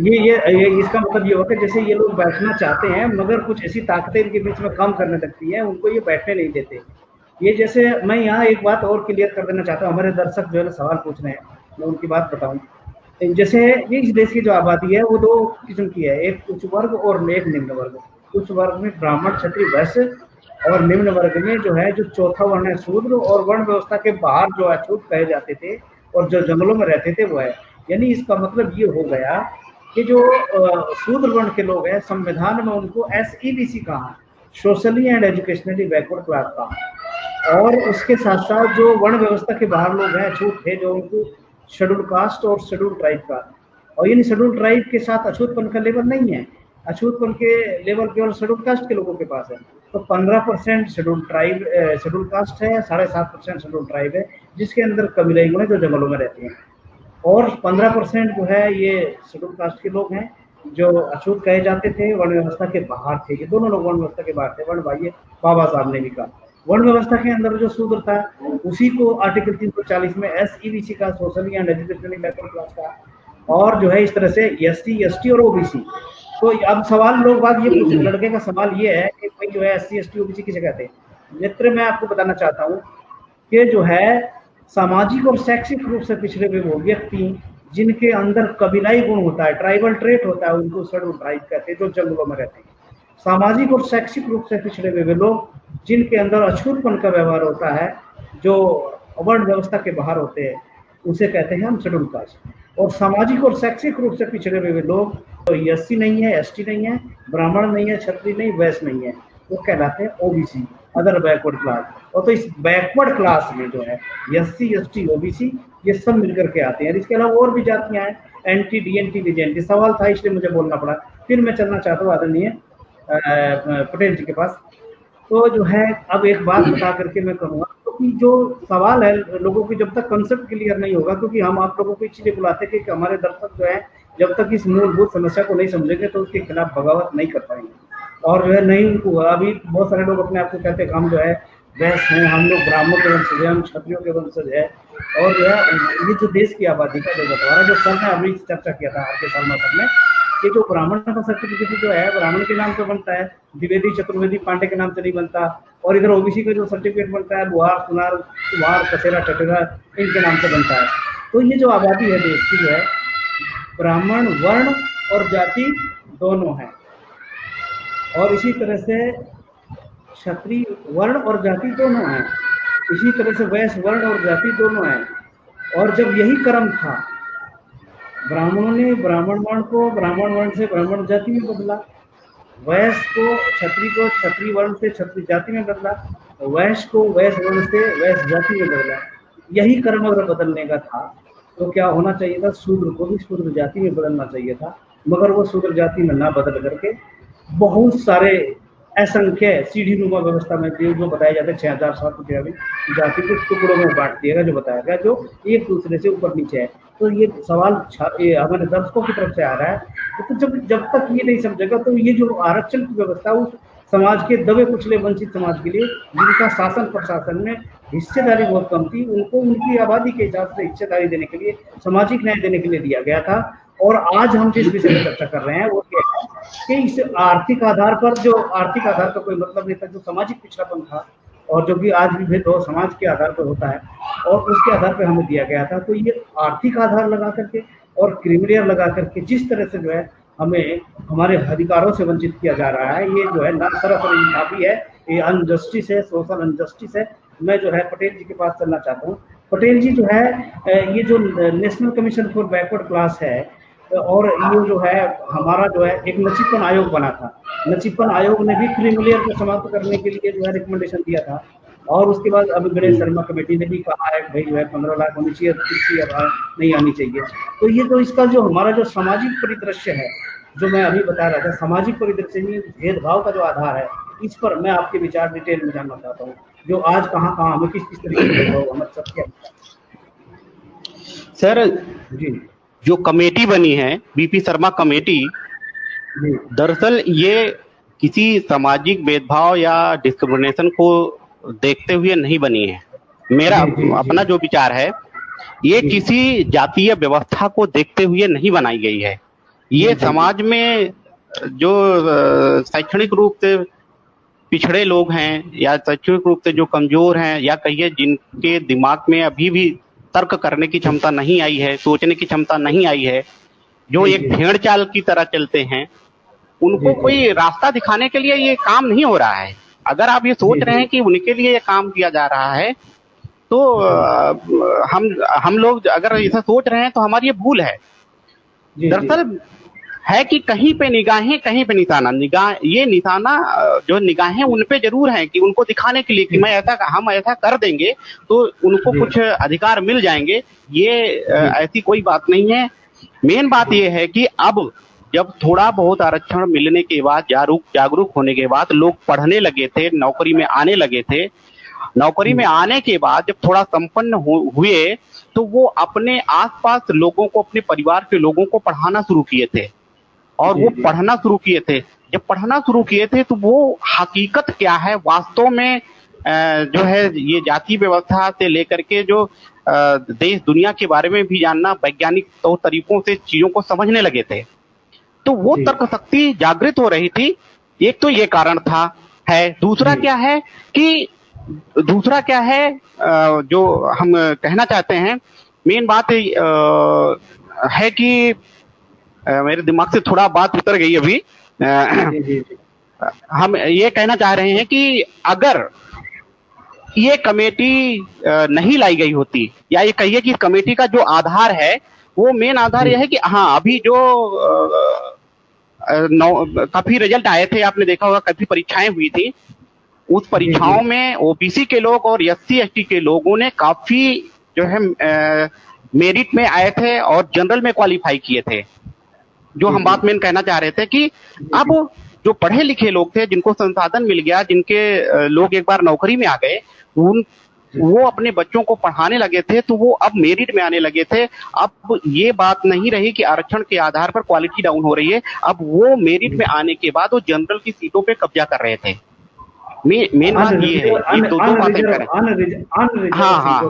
ये इसका मतलब ये होगा कि जैसे ये लोग बैठना चाहते हैं, मगर कुछ ऐसी ताकतें इनके बीच में काम करने लगती हैं, उनको ये बैठने नहीं देते। ये जैसे मैं यहाँ एक बात और क्लियर कर देना चाहता हूँ, हमारे दर्शक जो है सवाल पूछ रहे हैं, मैं उनकी बात बताऊँ। जैसे ये इस देश की जो आबादी है वो 2 किस्म की है, एक उच्च वर्ग और एक निम्न वर्ग। उच्च वर्ग में ब्राह्मण, क्षत्रिय, वैश्य, और निम्न वर्ग में जो है जो चौथा वर्ण है शूद्र, और वर्ण व्यवस्था के बाहर जो अछूत कहे जाते थे और जो जंगलों में रहते थे वो है। यानी इसका मतलब ये हो गया कि जो शूद्र वर्ण के लोग हैं, संविधान में उनको SEBC कहा, socially and educationally backward class कहा। और उसके साथ साथ जो वर्ण व्यवस्था के बाहर लोग हैं, अछूत थे, जो उनको शेड्यूल कास्ट और शेड्यूल ट्राइब का। और यानी शेड्यूल ट्राइब के साथ अछूतपन का लेवल नहीं है, अछूतपन के लेवल केवल शेड्यूल कास्ट के लोगों के पास है। तो 15% शेड्यूल ट्राइब शेड्यूल कास्ट है, 7.5% शेड्यूल ट्राइब है, जिसके अंदर कबीलाई लोग हैं जो जंगलों में रहते हैं, और 15% जो है ये शेड्यूल कास्ट के लोग हैं जो अछूत कहे जाते थे, वर्ण व्यवस्था के बाहर थे। ये दोनों लोग वर्ण व्यवस्था के बाहर थे। वर्ण भाई बाबा साहब ने भी कहा, वर्ण व्यवस्था के अंदर जो शूद्र था उसी को आर्टिकल 340 में SEBC का, socially and educationally backward class का, और जो है इस तरह से SC ST और OBC। तो अब सवाल लोग बात ये पूछे, लड़के का सवाल ये है कि भाई जो है SC ST OBC किसे कहते हैं। मित्र, मैं आपको बताना चाहता हूँ कि जो है सामाजिक और शैक्षिक रूप से पिछड़े हुए वो व्यक्ति जिनके अंदर कबीलाई गुण होता है, ट्राइबल ट्रेट होता है, उनको शेड्यूल ट्राइब कहते हैं, जो जंगलों में रहते हैं। सामाजिक और शैक्षिक रूप से पिछड़े हुए लोग जिनके अंदर अछूतपन का व्यवहार होता है, जो वर्ण व्यवस्था के बाहर होते हैं, उसे कहते हैं हम शेड्यूल कास्ट। और सामाजिक और शैक्षिक रूप से पिछड़े हुए लोग तो SC नहीं है, ST नहीं है, ब्राह्मण नहीं है, क्षत्रिय नहीं, वैश्य नहीं है, वो कहलाते हैं OBC, अदर बैकवर्ड क्लास। और तो इस बैकवर्ड क्लास में जो है SC ST OBC ये सब मिलकर के आते हैं। इसके अलावा और भी जातियां हैं, NT DNT VJNT। सवाल था इसलिए मुझे बोलना पड़ा। फिर मैं चलना चाहता हूँ आदरणीय पटेल जी के पास। तो जो है अब एक बात बता करके मैं कहूँगा, क्योंकि जो सवाल है लोगों की जब तक कंसेप्ट क्लियर नहीं होगा, क्योंकि हम आप लोगों को इसलिए बुलाते हैं कि हमारे दर्शक जो है जब तक इस मूलभूत समस्या को नहीं समझेंगे तो उसके खिलाफ बगावत नहीं कर पाएंगे। और जो है नहीं उनको, अभी बहुत सारे लोग अपने आप को कहते हैं हम जो है वैश्य हैं, हम लोग ब्राह्मणों के वंशज हैं, हम क्षत्रियों के वंशज है। और जो है ये जो देश की आबादी का जो बंटवारा, जो सर ने अभी चर्चा किया था आपके सामने सर ने, कि जो ब्राह्मण का सर्टिफिकेट जो है ब्राह्मण के नाम पे बनता है, द्विवेदी चतुर्वेदी पांडे के नाम से नहीं बनता। और इधर OBC का जो सर्टिफिकेट बनता है बुहार, सुनार, कुम्हार, कसेरा, टटेरा, इनके नाम से बनता है। तो ये जो आबादी है देश की जो है, ब्राह्मण वर्ण और जाति दोनों है, और इसी तरह से क्षत्रिय वर्ण और जाति दोनों हैं, इसी तरह से वैश्य वर्ण और जाति दोनों हैं। और जब यही क्रम था, ब्राह्मणों ने ब्राह्मण वर्ण को ब्राह्मण वर्ण से ब्राह्मण जाति में बदला, वैश्य को क्षत्रिय वर्ण से क्षत्रिय जाति में बदला, वैश्य को वैश्य वर्ण से वैश्य जाति में बदला। यही क्रम अगर बदलने का था तो क्या होना चाहिए था, शूद्र को भी शूद्र जाति में बदलना चाहिए था। मगर वो शूद्र जाति में ना बदल करके बहुत सारे असंख्य सीढ़ी नुमा व्यवस्था में जो बताया जाता है 6,793 जाति कुछ टुकड़ों में बांट दिया गया, जो बताया गया, जो एक दूसरे से ऊपर नीचे है। तो ये सवाल हमारे दर्शकों की तरफ से आ रहा है, तो जब तक ये नहीं समझेगा तो ये जो आरक्षण की व्यवस्था उस समाज के दबे कुचले वंचित समाज के लिए, जिनका शासन प्रशासन में हिस्सेदारी बहुत कम थी, उनको उनकी आबादी के हिसाब से हिस्सेदारी देने के लिए, सामाजिक न्याय देने के लिए दिया गया था। और आज हम जिस विषय पर चर्चा कर रहे हैं वो क्या है कि इस आर्थिक आधार पर, जो आर्थिक आधार का कोई मतलब नहीं था, जो सामाजिक पिछड़ापन था और जो कि आज भी भेदभाव समाज के आधार पर होता है, और उसके आधार पर हमें दिया गया था। तो ये आर्थिक आधार लगा करके और क्रीमिलियर लगा करके जिस तरह से जो है हमें हमारे अधिकारों से वंचित किया जा रहा है, ये जो है ना सरासर इंसाफी है, ये अनजस्टिस है, सोशल अनजस्टिस है। मैं जो है पटेल जी के पास चलना चाहता हूँ। पटेल जी जो है, ये जो national commission for backward class है, और ये जो है हमारा जो है एक नचिपन आयोग बना था। नचिपन आयोग ने भी क्रीमिलियर को समाप्त करने के लिए जो है रिकमेंडेशन दिया था, और उसके बाद अब गणेश शर्मा कमेटी ने भी कहा है भाई जो है 15 लाख होनी चाहिए, कुर्सी नहीं आनी चाहिए। तो ये तो इसका जो हमारा जो सामाजिक परिदृश्य है, जो मैं अभी बता रहा था, सामाजिक परिदृश्य में भेदभाव का जो आधार है, इस पर मैं आपके विचार डिटेल में जानना चाहता हूँ, जो आज कहाँ हमें किस तरीके से भेदभाव हमारे सब क्या। सर जी, जो कमेटी बनी है बीपी शर्मा कमेटी, दरअसल ये किसी सामाजिक भेदभाव या डिस्क्रिमिनेशन को देखते हुए नहीं बनी है। मेरा अपना जो विचार है, ये किसी जातीय व्यवस्था को देखते हुए नहीं बनाई गई है। ये समाज में जो शैक्षणिक रूप से पिछड़े लोग हैं, या शैक्षणिक रूप से जो कमजोर हैं, या कहिए जिनके दिमाग में अभी भी तर्क करने की क्षमता नहीं आई है, सोचने की क्षमता नहीं आई है, जो एक भेड़ चाल की तरह चलते हैं, उनको कोई रास्ता दिखाने के लिए ये काम नहीं हो रहा है। अगर आप ये सोच रहे हैं कि उनके लिए ये काम किया जा रहा है, तो हम लोग अगर ऐसा सोच रहे हैं तो हमारी ये भूल है। दरअसल है कि कहीं पे निगाहें, कहीं पे निशाना। ये निशाना जो निगाहें उन पे जरूर हैं कि उनको दिखाने के लिए कि हम ऐसा कर देंगे तो उनको कुछ अधिकार मिल जाएंगे। ये ऐसी कोई बात नहीं है। मेन बात ये है कि अब जब थोड़ा बहुत आरक्षण मिलने के बाद, जागरूक होने के बाद लोग पढ़ने लगे थे, नौकरी में आने लगे थे, नौकरी में आने के बाद जब थोड़ा संपन्न हुए, तो वो अपने आसपास लोगों को, अपने परिवार के लोगों को पढ़ाना शुरू किए थे। और वो पढ़ना शुरू किए थे, जब पढ़ना शुरू किए थे तो वो हकीकत क्या है वास्तव में, जो है ये जाति व्यवस्था से लेकर के जो देश दुनिया के बारे में भी जानना, वैज्ञानिक तौर तरीकों से चीजों को समझने लगे थे, तो वो तर्क शक्ति जागृत हो रही थी। एक तो ये कारण था है। दूसरा क्या है जो हम कहना चाहते हैं, मेन बात है कि मेरे दिमाग से थोड़ा बात उतर गई अभी। हम ये कहना चाह रहे हैं कि अगर ये कमेटी नहीं लाई गई होती, या ये कहिए कि कमेटी का जो आधार है, वो मेन आधार यह है कि हाँ, अभी जो काफी रिजल्ट आए थे, आपने देखा होगा, काफी परीक्षाएं हुई थी, उस परीक्षाओं में ओबीसी के लोग और एससी एसटी के लोगों ने काफी जो है मेरिट में आए थे और जनरल में क्वालिफाई किए थे। जो हम बात में कहना चाह रहे थे कि अब जो पढ़े लिखे लोग थे, जिनको संसाधन मिल गया, जिनके लोग एक बार नौकरी में आ गए, वो अपने बच्चों को पढ़ाने लगे थे, तो वो अब मेरिट में आने लगे थे। अब ये बात नहीं रही कि आरक्षण के आधार पर क्वालिटी डाउन हो रही है। अब वो मेरिट में आने के बाद वो जनरल की सीटों पे कब्जा कर रहे थे। मेन बात ये है, ये दो बातें करें। हाँ,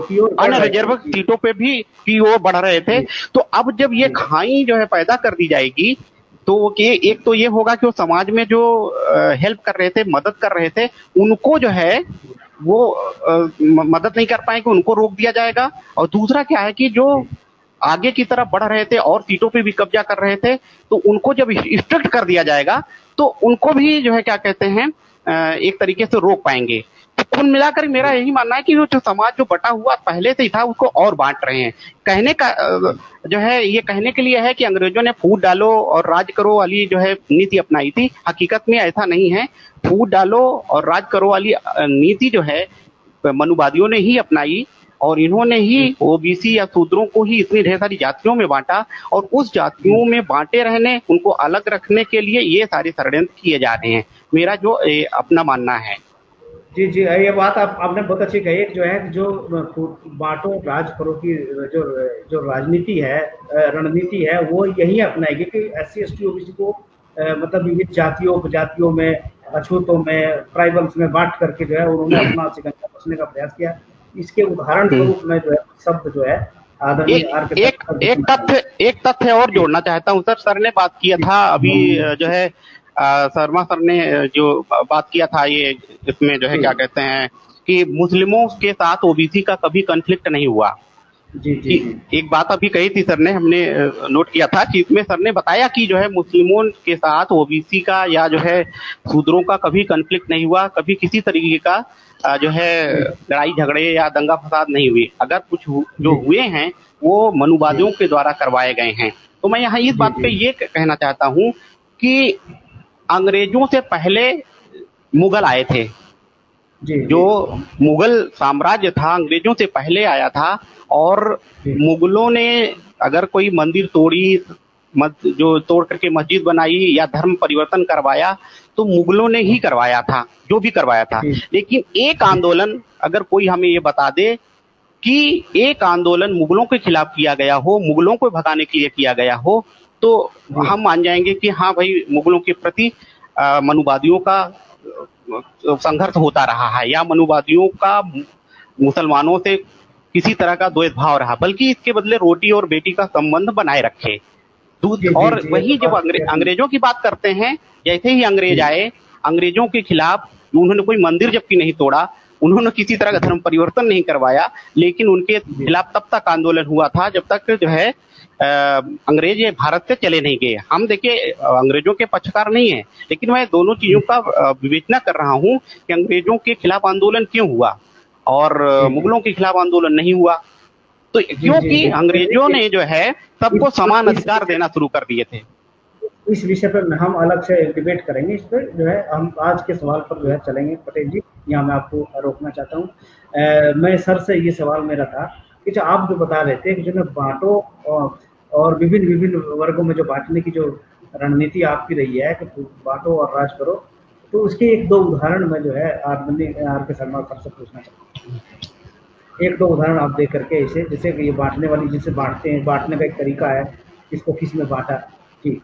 अनरिजर्व सीटों पे भी की ओर बढ़ रहे थे। तो अब जब ये खाई जो है पैदा कर दी जाएगी, तो एक तो ये होगा कि वो समाज में जो हेल्प कर रहे थे, मदद कर रहे थे, उनको जो है वो मदद नहीं कर पाएंगे, उनको रोक दिया जाएगा। और दूसरा क्या है कि जो आगे की तरफ बढ़ रहे थे और सीटों पे भी कब्जा कर रहे थे, तो उनको जब स्ट्रिक्ट कर दिया जाएगा, तो उनको भी जो है क्या कहते हैं, एक तरीके से रोक पाएंगे। तो कुल मिलाकर मेरा यही मानना है कि जो समाज जो बटा हुआ पहले से ही था, उसको और बांट रहे हैं। कहने का जो है, ये कहने के लिए है कि अंग्रेजों ने फूट डालो और राज करो वाली जो है नीति अपनाई थी। हकीकत में ऐसा नहीं है। फूट डालो और राज करो वाली नीति जो है मनुवादियों ने ही अपनाई, और इन्होंने ही ओबीसी या शूद्रों को ही इतनी ढेर सारी जातियों में बांटा, और उस जातियों में बांटे रहने, उनको अलग रखने के लिए ये सारे षड्यंत्र किए जा रहे हैं। मेरा जो अपना मानना है। जी जी, ये बात आपने बहुत अच्छी कही। जो है जो बांटो राज करो की जो जो राजनीति है, रणनीति है, वो यही अपनाएगी कि SC ST OBC को मतलब विविध जातियों उपजातियों में, अछूतों में, ट्राइबल्स में बांट करके जो है उन्होंने अपना शिकंजा कसने का प्रयास किया। इसके उदाहरण स्वरूप में जो है शब्द जो है आदरणीय एक आर के एक एक तथ्य और जोड़ना चाहता हूँ सर। सर ने बात किया था अभी जो है शर्मा सर ने जो बात किया था, ये इसमें जो है क्या कहते हैं कि मुस्लिमों के साथ ओबीसी का कभी कॉन्फ्लिक्ट नहीं हुआ। जी जी जी। एक बात अभी कही थी सर ने, हमने नोट किया था कि इसमें सर ने बताया कि जो है मुस्लिमों के साथ ओबीसी का या जो है शूद्रों का कभी कॉन्फ्लिक्ट नहीं हुआ, कभी किसी तरीके का जो है लड़ाई झगड़े या दंगा फसाद नहीं हुए। अगर कुछ जो हुए हैं वो मनुवादियों के द्वारा करवाए गए हैं। तो मैं यहाँ इस बात पे ये कहना चाहता हूँ कि अंग्रेजों से पहले मुगल आए थे। जो मुगल साम्राज्य था अंग्रेजों से पहले आया था, और मुगलों ने अगर कोई मंदिर तोड़ी, जो तोड़ करके मस्जिद बनाई या धर्म परिवर्तन करवाया, तो मुगलों ने ही करवाया था, जो भी करवाया था। लेकिन एक आंदोलन अगर कोई हमें ये बता दे कि एक आंदोलन मुगलों के खिलाफ किया गया हो, मुगलों को भगाने के लिए किया गया हो, तो हम मान जाएंगे कि हाँ भाई मुगलों के प्रति मनुवादियों का संघर्ष होता रहा है, या मनुवादियों का मुसलमानों से किसी तरह का द्वेषभाव रहा, बल्कि इसके बदले रोटी और बेटी का संबंध बनाए रखे। और वही जब अंग्रेजों की बात करते हैं, जैसे ही अंग्रेज आए, अंग्रेजों के खिलाफ उन्होंने कोई मंदिर जबकि नहीं तोड़ा, उन्होंने किसी तरह का धर्म परिवर्तन नहीं करवाया, लेकिन उनके खिलाफ तब तक आंदोलन हुआ था जब तक जो है अंग्रेज भारत से चले नहीं गए। हम देखिए अंग्रेजों के पक्षकार नहीं है, लेकिन मैं दोनों चीजों का विवेचना कर रहा हूँ कि अंग्रेजों के खिलाफ आंदोलन क्यों हुआ और मुगलों के खिलाफ आंदोलन नहीं हुआ। तो क्योंकि अंग्रेजों ने जो है सबको समान अधिकार देना शुरू कर दिए थे। इस विषय पर हम अलग से डिबेट करेंगे। इस पर जो है हम आज के सवाल पर जो है चलेंगे। पटेल जी, यहाँ मैं आपको रोकना चाहता हूँ। मैं सर से ये सवाल मेरा था कि जो आप जो बता रहे थे कि जो बांटो और विभिन्न वर्गों में जो बांटने की जो रणनीति आपकी रही है कि बांटो और राज करो, तो उसके एक दो उदाहरण में जो है आर के शर्मा सर से पूछना चाहता हूँ। एक दो उदाहरण आप दे करके इसे, जैसे कि ये बांटने वाली जिसे बांटते हैं, बांटने का एक तरीका है, इसको किस में बांटा। जी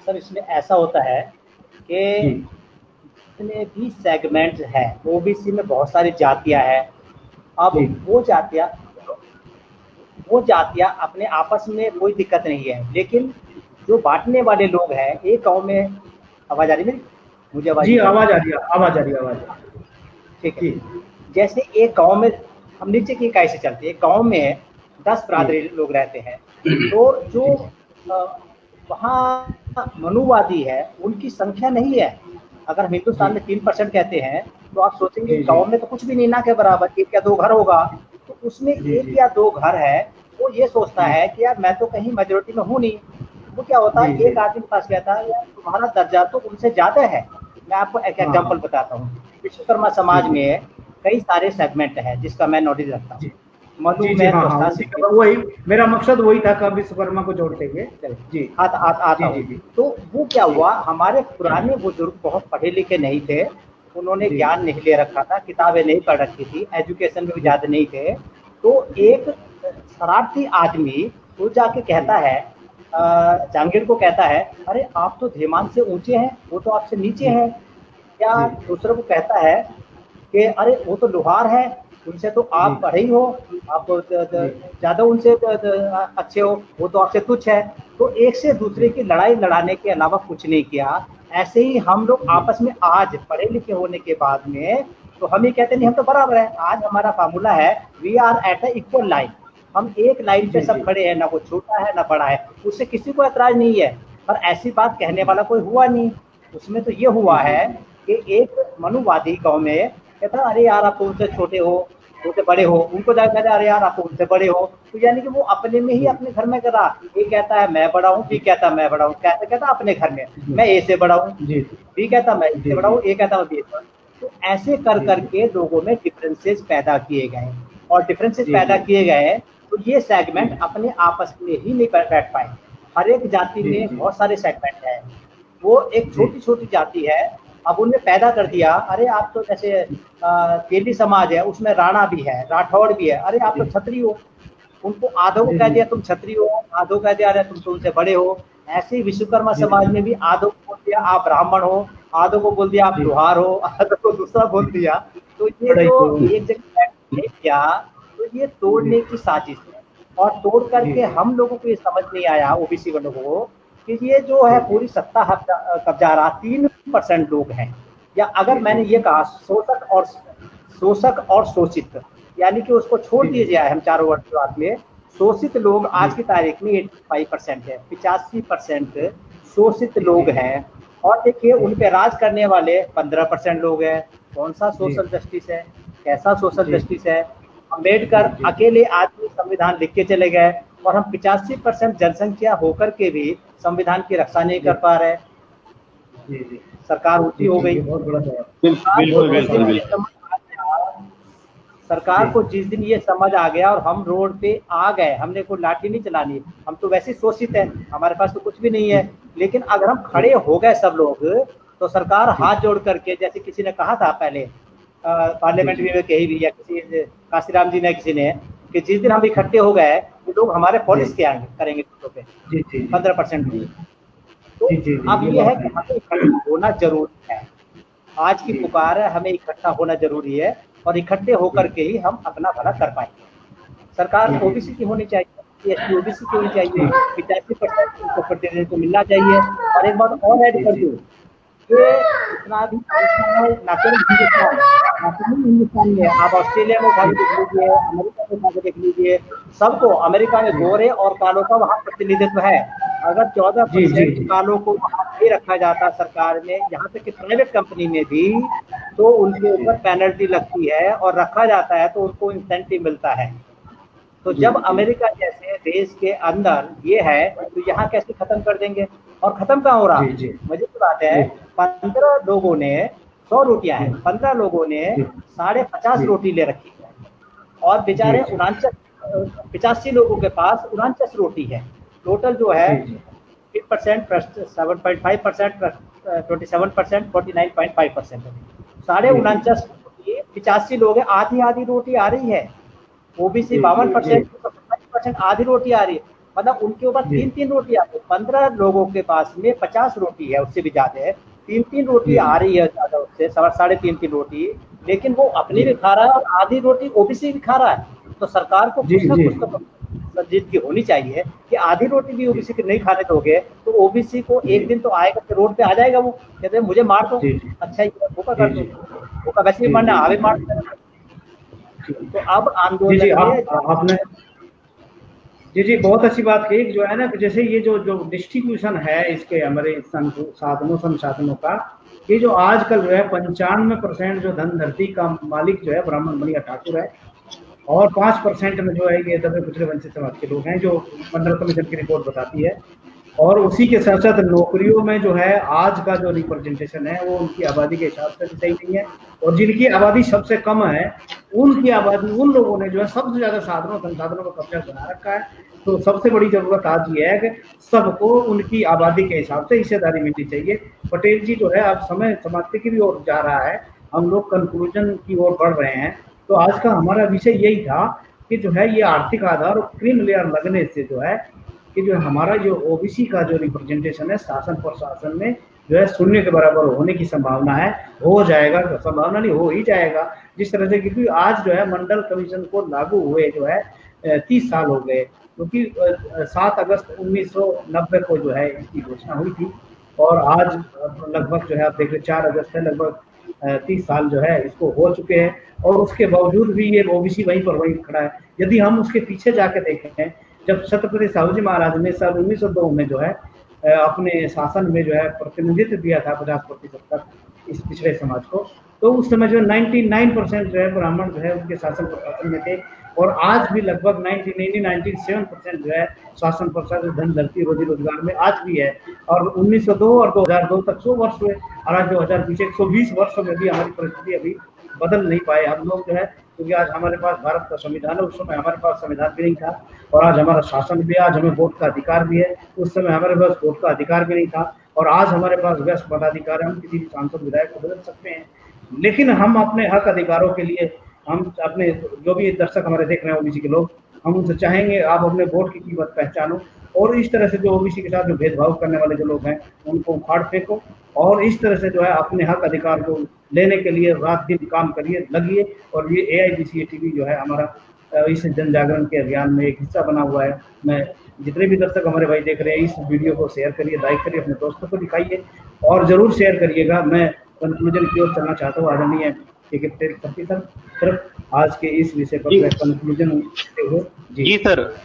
सर, इसमें ऐसा होता है कि जितने भी सेगमेंट्स हैं, ओबीसी में बहुत सारी जातियां हैं। अब वो जातियां अपने आपस में कोई दिक्कत नहीं है, लेकिन जो बांटने वाले लोग हैं, एक गांव में, आवाज आ रही है मुझे? आवाज जी, आवाज आ रही है। ठीक है। जैसे एक गांव में, हम नीचे की इकाई से चलते हैं, एक गांव में 10 बरादरी लोग रहते हैं, तो जो वहाँ मनुवादी है उनकी संख्या नहीं है। अगर हम हिंदुस्तान में 3% कहते हैं, तो आप सोचेंगे गांव में तो कुछ भी नहीं ना के बराबर, 1 या 2 घर होगा। तो उसमें 1 या 2 घर है, वो ये सोचता है कि यार मैं तो कहीं मेजोरिटी में हूँ नहीं। वो क्या होता है, एक आदमी के पास कहता है यार तुम्हारा दर्जा तो उनसे ज्यादा है। मैं आपको एक एग्जाम्पल बताता हूँ। विश्वकर्मा समाज में कई सारे सेगमेंट है जिसका मैं नोटिस रखता हूँ। वही मेरा मकसद वही था कि विश्वकर्मा को जोड़ते हुए जी आता हूँ। तो वो क्या हुआ, हमारे पुराने बुजुर्ग बहुत पढ़े लिखे नहीं थे, उन्होंने ज्ञान नहीं ले रखा था, किताबें नहीं पढ़ रखी थी, एजुकेशन में भी ज्यादा नहीं थे। तो एक शरारती आदमी वो जाके कहता है, जहांगीर को कहता है, अरे आप तो धीमान से ऊंचे हैं, वो तो आपसे नीचे हैं। या दूसरे को कहता है कि अरे वो तो लोहार है, उनसे तो आप पढ़े ही हो, आप तो ज्यादा उनसे अच्छे हो, वो तो आपसे तुच्छ है। तो एक से दूसरे की लड़ाई लड़ाने के अलावा कुछ नहीं किया। ऐसे ही हम लोग आपस में आज पढ़े लिखे होने के बाद में तो हम ये कहते नहीं हम तो बराबर है। आज हमारा फार्मूला है we are at a equal line, हम एक लाइन पे सब खड़े हैं, ना कोई छोटा है ना बड़ा है, उससे किसी को ऐतराज नहीं है। पर ऐसी बात कहने वाला कोई हुआ नहीं। उसमें तो ये हुआ है कि एक मनुवादी गाँव में कहता अरे यार आप तो उनसे छोटे हो, उनसे बड़े हो, उनको जाकर अरे यार आप उनसे बड़े हो। तो यानी कि वो अपने में ही अपने घर में कर रहा, ये कहता है मैं बड़ा हूँ, बी कहता मैं बड़ा हूँ, कहता अपने घर में मैं ए से बड़ा हूँ, बी कहता मैं ए से बड़ा हूँ, ए कहता मैं बी से। तो ऐसे कर करके लोगों में डिफरेंसेस पैदा किए गए, और डिफरेंसेस पैदा किए गए तो ये सेगमेंट अपने आपस में ही नहीं बैठ पाए। हर एक जाति में बहुत सारे सेगमेंट है। वो एक छोटी छोटी जाति है अब उनने पैदा कर दिया, अरे आप तो जैसे तेली समाज है, उसमें राणा भी है, राठौड़ भी है, अरे आप तो छत्री हो। उनको आधो को कह दिया तुम छत्री हो, आधो कह दिया अरे तुम तो उनसे बड़े हो। ऐसे ही विश्वकर्मा समाज में भी आधो को बोल दिया आप ब्राह्मण हो, आधो को बोल दिया आप लोहार हो, आधो को दूसरा बोल दिया। तो ये जो एक जगह किया, तो ये तोड़ने की साजिश है। और तोड़ करके हम लोगों को ये समझ नहीं आया, ओबीसी वालों को, कि ये जो है पूरी सत्ता कब्जा रहा 3% लोग हैं। या अगर मैंने ये कहा शोषक और शोषित, यानी कि उसको छोड़ दिया जाए हम चारों वर्ष के बाद में, शोषित लोग आज की तारीख में 85% है, 85% शोषित लोग हैं। और देखिए उन पे राज करने वाले 15% लोग हैं। कौन सा सोशल जस्टिस है, कैसा सोशल जस्टिस है? अम्बेडकर अकेले आदमी संविधान लिख के चले गए और हम 85% जनसंख्या होकर के भी संविधान की रक्षा नहीं कर पा रहे। सरकार उल्टी हो गई। सरकार को जिस दिन ये समझ आ गया और हम रोड पे आ गए, हमने कोई लाठी नहीं चलानी, हम तो वैसे शोषित है, हमारे पास तो कुछ भी नहीं है, लेकिन अगर हम खड़े हो गए सब लोग, तो सरकार हाथ जोड़ करके, जैसे किसी ने कहा था पहले पार्लियामेंट में कही भी, या किसी काशीराम जी ने किसी ने, कि जिस दिन हम इकट्ठे हो गए वो लोग हमारे पॉलिश के करेंगे पे 15%। तो अब ये है कि हमें इकट्ठा होना जरूरी है। आज की पुकार है, हमें इकट्ठा होना जरूरी है और इकट्ठे होकर के ही हम अपना भला कर पाएंगे। सरकार ओबीसी की होनी चाहिए, एसटी ओबीसी की होनी चाहिए, 85% उनको प्रतिनिधित्व को मिलना चाहिए। और एक बात और ऐड कर दूं, इतना भी ना केवल हिंदुस्तान में, आप ऑस्ट्रेलिया में उठा के देख लीजिए, अमेरिका में उठा के देख लीजिए, सबको, अमेरिका में गोरे और कालों का वहाँ प्रतिनिधित्व है। अगर 14% कालों को वहाँ नहीं रखा जाता सरकार में, यहाँ तक कि प्राइवेट कंपनी में भी, तो उनके ऊपर पेनल्टी लगती है, और रखा जाता है तो उनको इंसेंटिव मिलता है। तो जब अमेरिका जैसे देश के अंदर ये है, तो यहाँ कैसे खत्म कर देंगे? और खत्म कहाँ हो रहा? मजे की बात है, 15 लोगों ने 100 रोटियां हैं, 15 लोगों ने 50 रोटी ले रखी है, और बेचारे 85 लोगों के पास 49 रोटी है। टोटल जो है 8% प्लस 7.5% प्लस 27% 49.5%, 49.5 85 लोग हैं, आधी रोटी आ रही है। ओबीसी 52% आधी रोटी आ रही है, मतलब उनके ऊपर 3 रोटी आती है। 15 लोगों के पास में 50 रोटी है, उससे भी ज्यादा है, 3 रोटी आ रही है ज्यादा, उससे 3.5 रोटी, लेकिन वो अपनी भी खा रहा है और आधी रोटी ओबीसी भी खा रहा है। तो सरकार को कुछ ना कुछ तो संजीदगी होनी चाहिए कि आधी रोटी भी ओबीसी को नहीं खाने दोगे तो ओबीसी को एक दिन तो आएगा, रोड पे आ जाएगा, वो कहते हैं मुझे मार दो, अच्छा वो का कर दो, वो का वैसे भी मारना, आगे मार दो। तो अब आंदोलन आपने जी बहुत अच्छी बात कही, जो है ना, जैसे ये जो डिस्ट्रीब्यूशन है इसके हमारे संसाधनों का, ये जो आजकल जो है 95% जो धन धरती का मालिक जो है ब्राह्मण बनिया ठाकुर है, और 5% में जो है ये दबे कुचले वंचित समाज के लोग हैं, जो मंडल कमीशन की रिपोर्ट बताती है। और उसी के साथ साथ नौकरियों में जो है आज का जो रिप्रेजेंटेशन है वो उनकी आबादी के हिसाब से भी सही नहीं है, और जिनकी आबादी सबसे कम है उनकी आबादी, उन लोगों ने जो है सबसे ज्यादा संसाधनों का कब्जा बना रखा है। तो सबसे बड़ी जरूरत आज ये है कि सबको उनकी आबादी के हिसाब से हिस्सेदारी मिलनी चाहिए। पटेल जी जो है अब समय समाप्ति की भी ओर जा रहा है, हम लोग कंक्लूजन की ओर बढ़ रहे हैं। तो आज का हमारा विषय यही था कि जो है ये आर्थिक आधार और क्रीम लेयर लगने से जो है कि जो हमारा जो ओबीसी का जो रिप्रेजेंटेशन है शासन प्रशासन में जो है शून्य के बराबर होने की संभावना है, हो जाएगा, संभावना नहीं हो ही जाएगा। जिस तरह से, क्योंकि आज जो है मंडल कमीशन को लागू हुए जो है 30 साल हो गए, क्योंकि 7 अगस्त 1990 को जो है इसकी घोषणा हुई थी, और आज लगभग जो है आप देख रहे 4 अगस्त है, लगभग 30 साल जो है इसको हो चुके हैं, और उसके बावजूद भी ये ओबीसी वहीं पर वहीं खड़ा है। यदि हम उसके पीछे जाके देखें, जब छत्रपति साहू जी महाराज ने साल 1902 में जो है अपने शासन में जो है प्रतिनिधित्व दिया था 50% तक इस पिछड़े समाज को, तो उस समय जो 99% जो है ब्राह्मण जो है उनके शासन प्रशासन में थे, और आज भी लगभग 97% जो है शासन प्रशासन धन धरती रोजी रोजगार में आज भी है। और 1902 और 2002 तक 100 वर्ष हुए, और आज 2020 120 वर्षों में भी हमारी परिस्थिति अभी बदल नहीं पाए हम लोग जो है, क्योंकि आज हमारे पास भारत का संविधान है, उस समय हमारे पास संविधान भी नहीं था, और आज हमारा शासन भी, आज हमें वोट का अधिकार भी है, उस समय हमारे पास वोट का अधिकार भी नहीं था। और आज हमारे पास व्यस्त पदाधिकारी, हम किसी भी सांसद विधायक को बदल सकते हैं, लेकिन हम अपने हक अधिकारों के लिए, हम अपने, जो भी दर्शक हमारे देख रहे हैं ओबीसी के लोग, हम उनसे चाहेंगे आप अपने वोट की कीमत पहचानो और इस तरह से जो ओबीसी के साथ जो भेदभाव करने वाले जो लोग हैं उनको उखाड़ फेंको और इस तरह से जो है अपने हक अधिकार को लेने के लिए रात दिन काम करिए, लगिए। और ये AIGCA TV जो है हमारा इस जन जागरण के अभियान में एक हिस्सा बना हुआ है। मैं जितने भी दर्शक हमारे भाई देख रहे हैं, इस वीडियो को शेयर करिए, लाइक करिए, अपने दोस्तों को दिखाइए और ज़रूर शेयर करिएगा। मैं कंक्लूजन की ओर चलना चाहता हूँ आदरणीय सिर्फ आज के इस विषय पर कंक्लूजन हो। जी सर,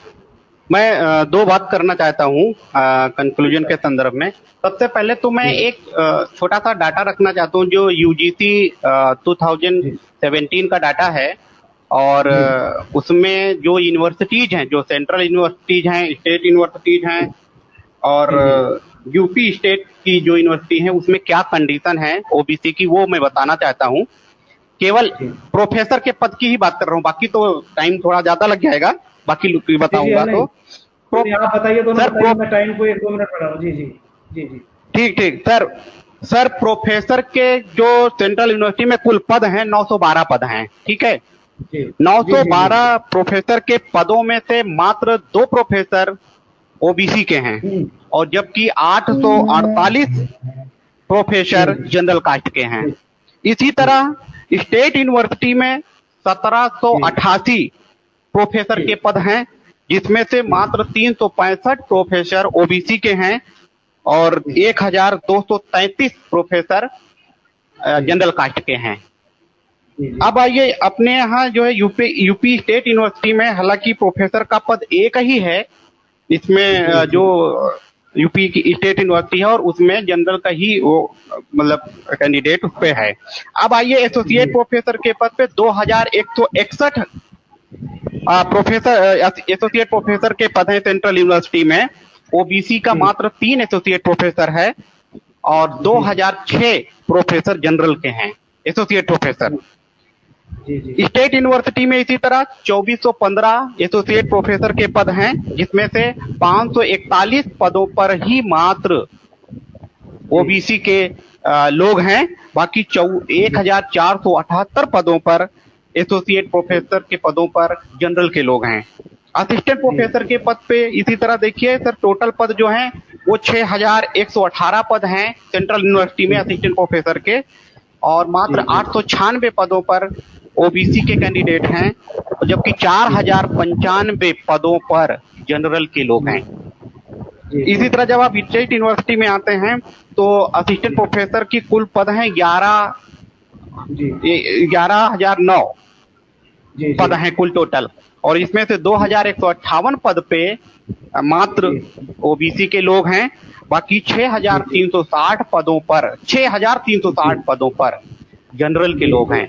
मैं दो बात करना चाहता हूँ कंक्लूजन के संदर्भ में। सबसे पहले तो मैं एक छोटा सा डाटा रखना चाहता हूँ जो UGC 2017 का डाटा है और उसमें जो यूनिवर्सिटीज हैं, जो सेंट्रल यूनिवर्सिटीज हैं, स्टेट यूनिवर्सिटीज हैं और यूपी स्टेट की जो यूनिवर्सिटी है उसमें क्या कंडीशन है ओबीसी की, वो मैं बताना चाहता हूँ। केवल प्रोफेसर के पद की ही बात कर रहा हूँ, बाकी तो टाइम थोड़ा ज्यादा लग जाएगा, बाकी बताऊंगा। तो आप बताइए, दोनों मैं टाइम को 1-2 मिनट बढ़ा रहा हूँ। जी जी जी जी ठीक सर प्रोफेसर के जो सेंट्रल यूनिवर्सिटी में कुल पद हैं 912 पद हैं, ठीक है। 912 प्रोफेसर के पदों में से मात्र 2 प्रोफेसर ओबीसी के हैं और जबकि 848 प्रोफेसर जनरल कास्ट के हैं। इसी तरह स्टेट यूनिवर्सिटी में 1788 प्रोफेसर के पद हैं जिसमें से मात्र 365 प्रोफेसर ओबीसी के हैं और 1233 प्रोफेसर जनरल कास्ट के हैं। अब आइए, अपने यहाँ जो है यूपी स्टेट यूनिवर्सिटी में हालांकि प्रोफेसर का पद एक ही है, इसमें जो यूपी की स्टेट यूनिवर्सिटी है और उसमें जनरल का ही वो मतलब कैंडिडेट उस पे है। अब आइए, एसोसिएट प्रोफेसर के पद पे 2161 एसोसिएट प्रोफेसर के पद है सेंट्रल यूनिवर्सिटी में। ओबीसी का मात्र 3 एसोसिएट प्रोफेसर है और 2006 प्रोफेसर जनरल के हैं एसोसिएट प्रोफेसर। स्टेट यूनिवर्सिटी में इसी तरह 2415 एसोसिएट प्रोफेसर के पद हैं जिसमें से 541 पदों पर ही मात्र ओबीसी के लोग हैं, बाकी 1478 पदों पर एसोसिएट प्रोफेसर के पदों पर जनरल के लोग हैं। असिस्टेंट प्रोफेसर के पद पे इसी तरह देखिए सर, टोटल पद जो हैं वो 6118 पद हैं सेंट्रल यूनिवर्सिटी में असिस्टेंट प्रोफेसर के और मात्र 896 पदों पर ओबीसी के कैंडिडेट हैं जबकि 4095 पदों पर जनरल के लोग हैं। इसी तरह जब आप स्टेट यूनिवर्सिटी में आते हैं तो असिस्टेंट प्रोफेसर की कुल पद हैं 11,009 पद हैं कुल टोटल और इसमें से 2158 पद पे मात्र ओबीसी के लोग हैं, बाकी 6360 पदों पर जनरल के लोग हैं।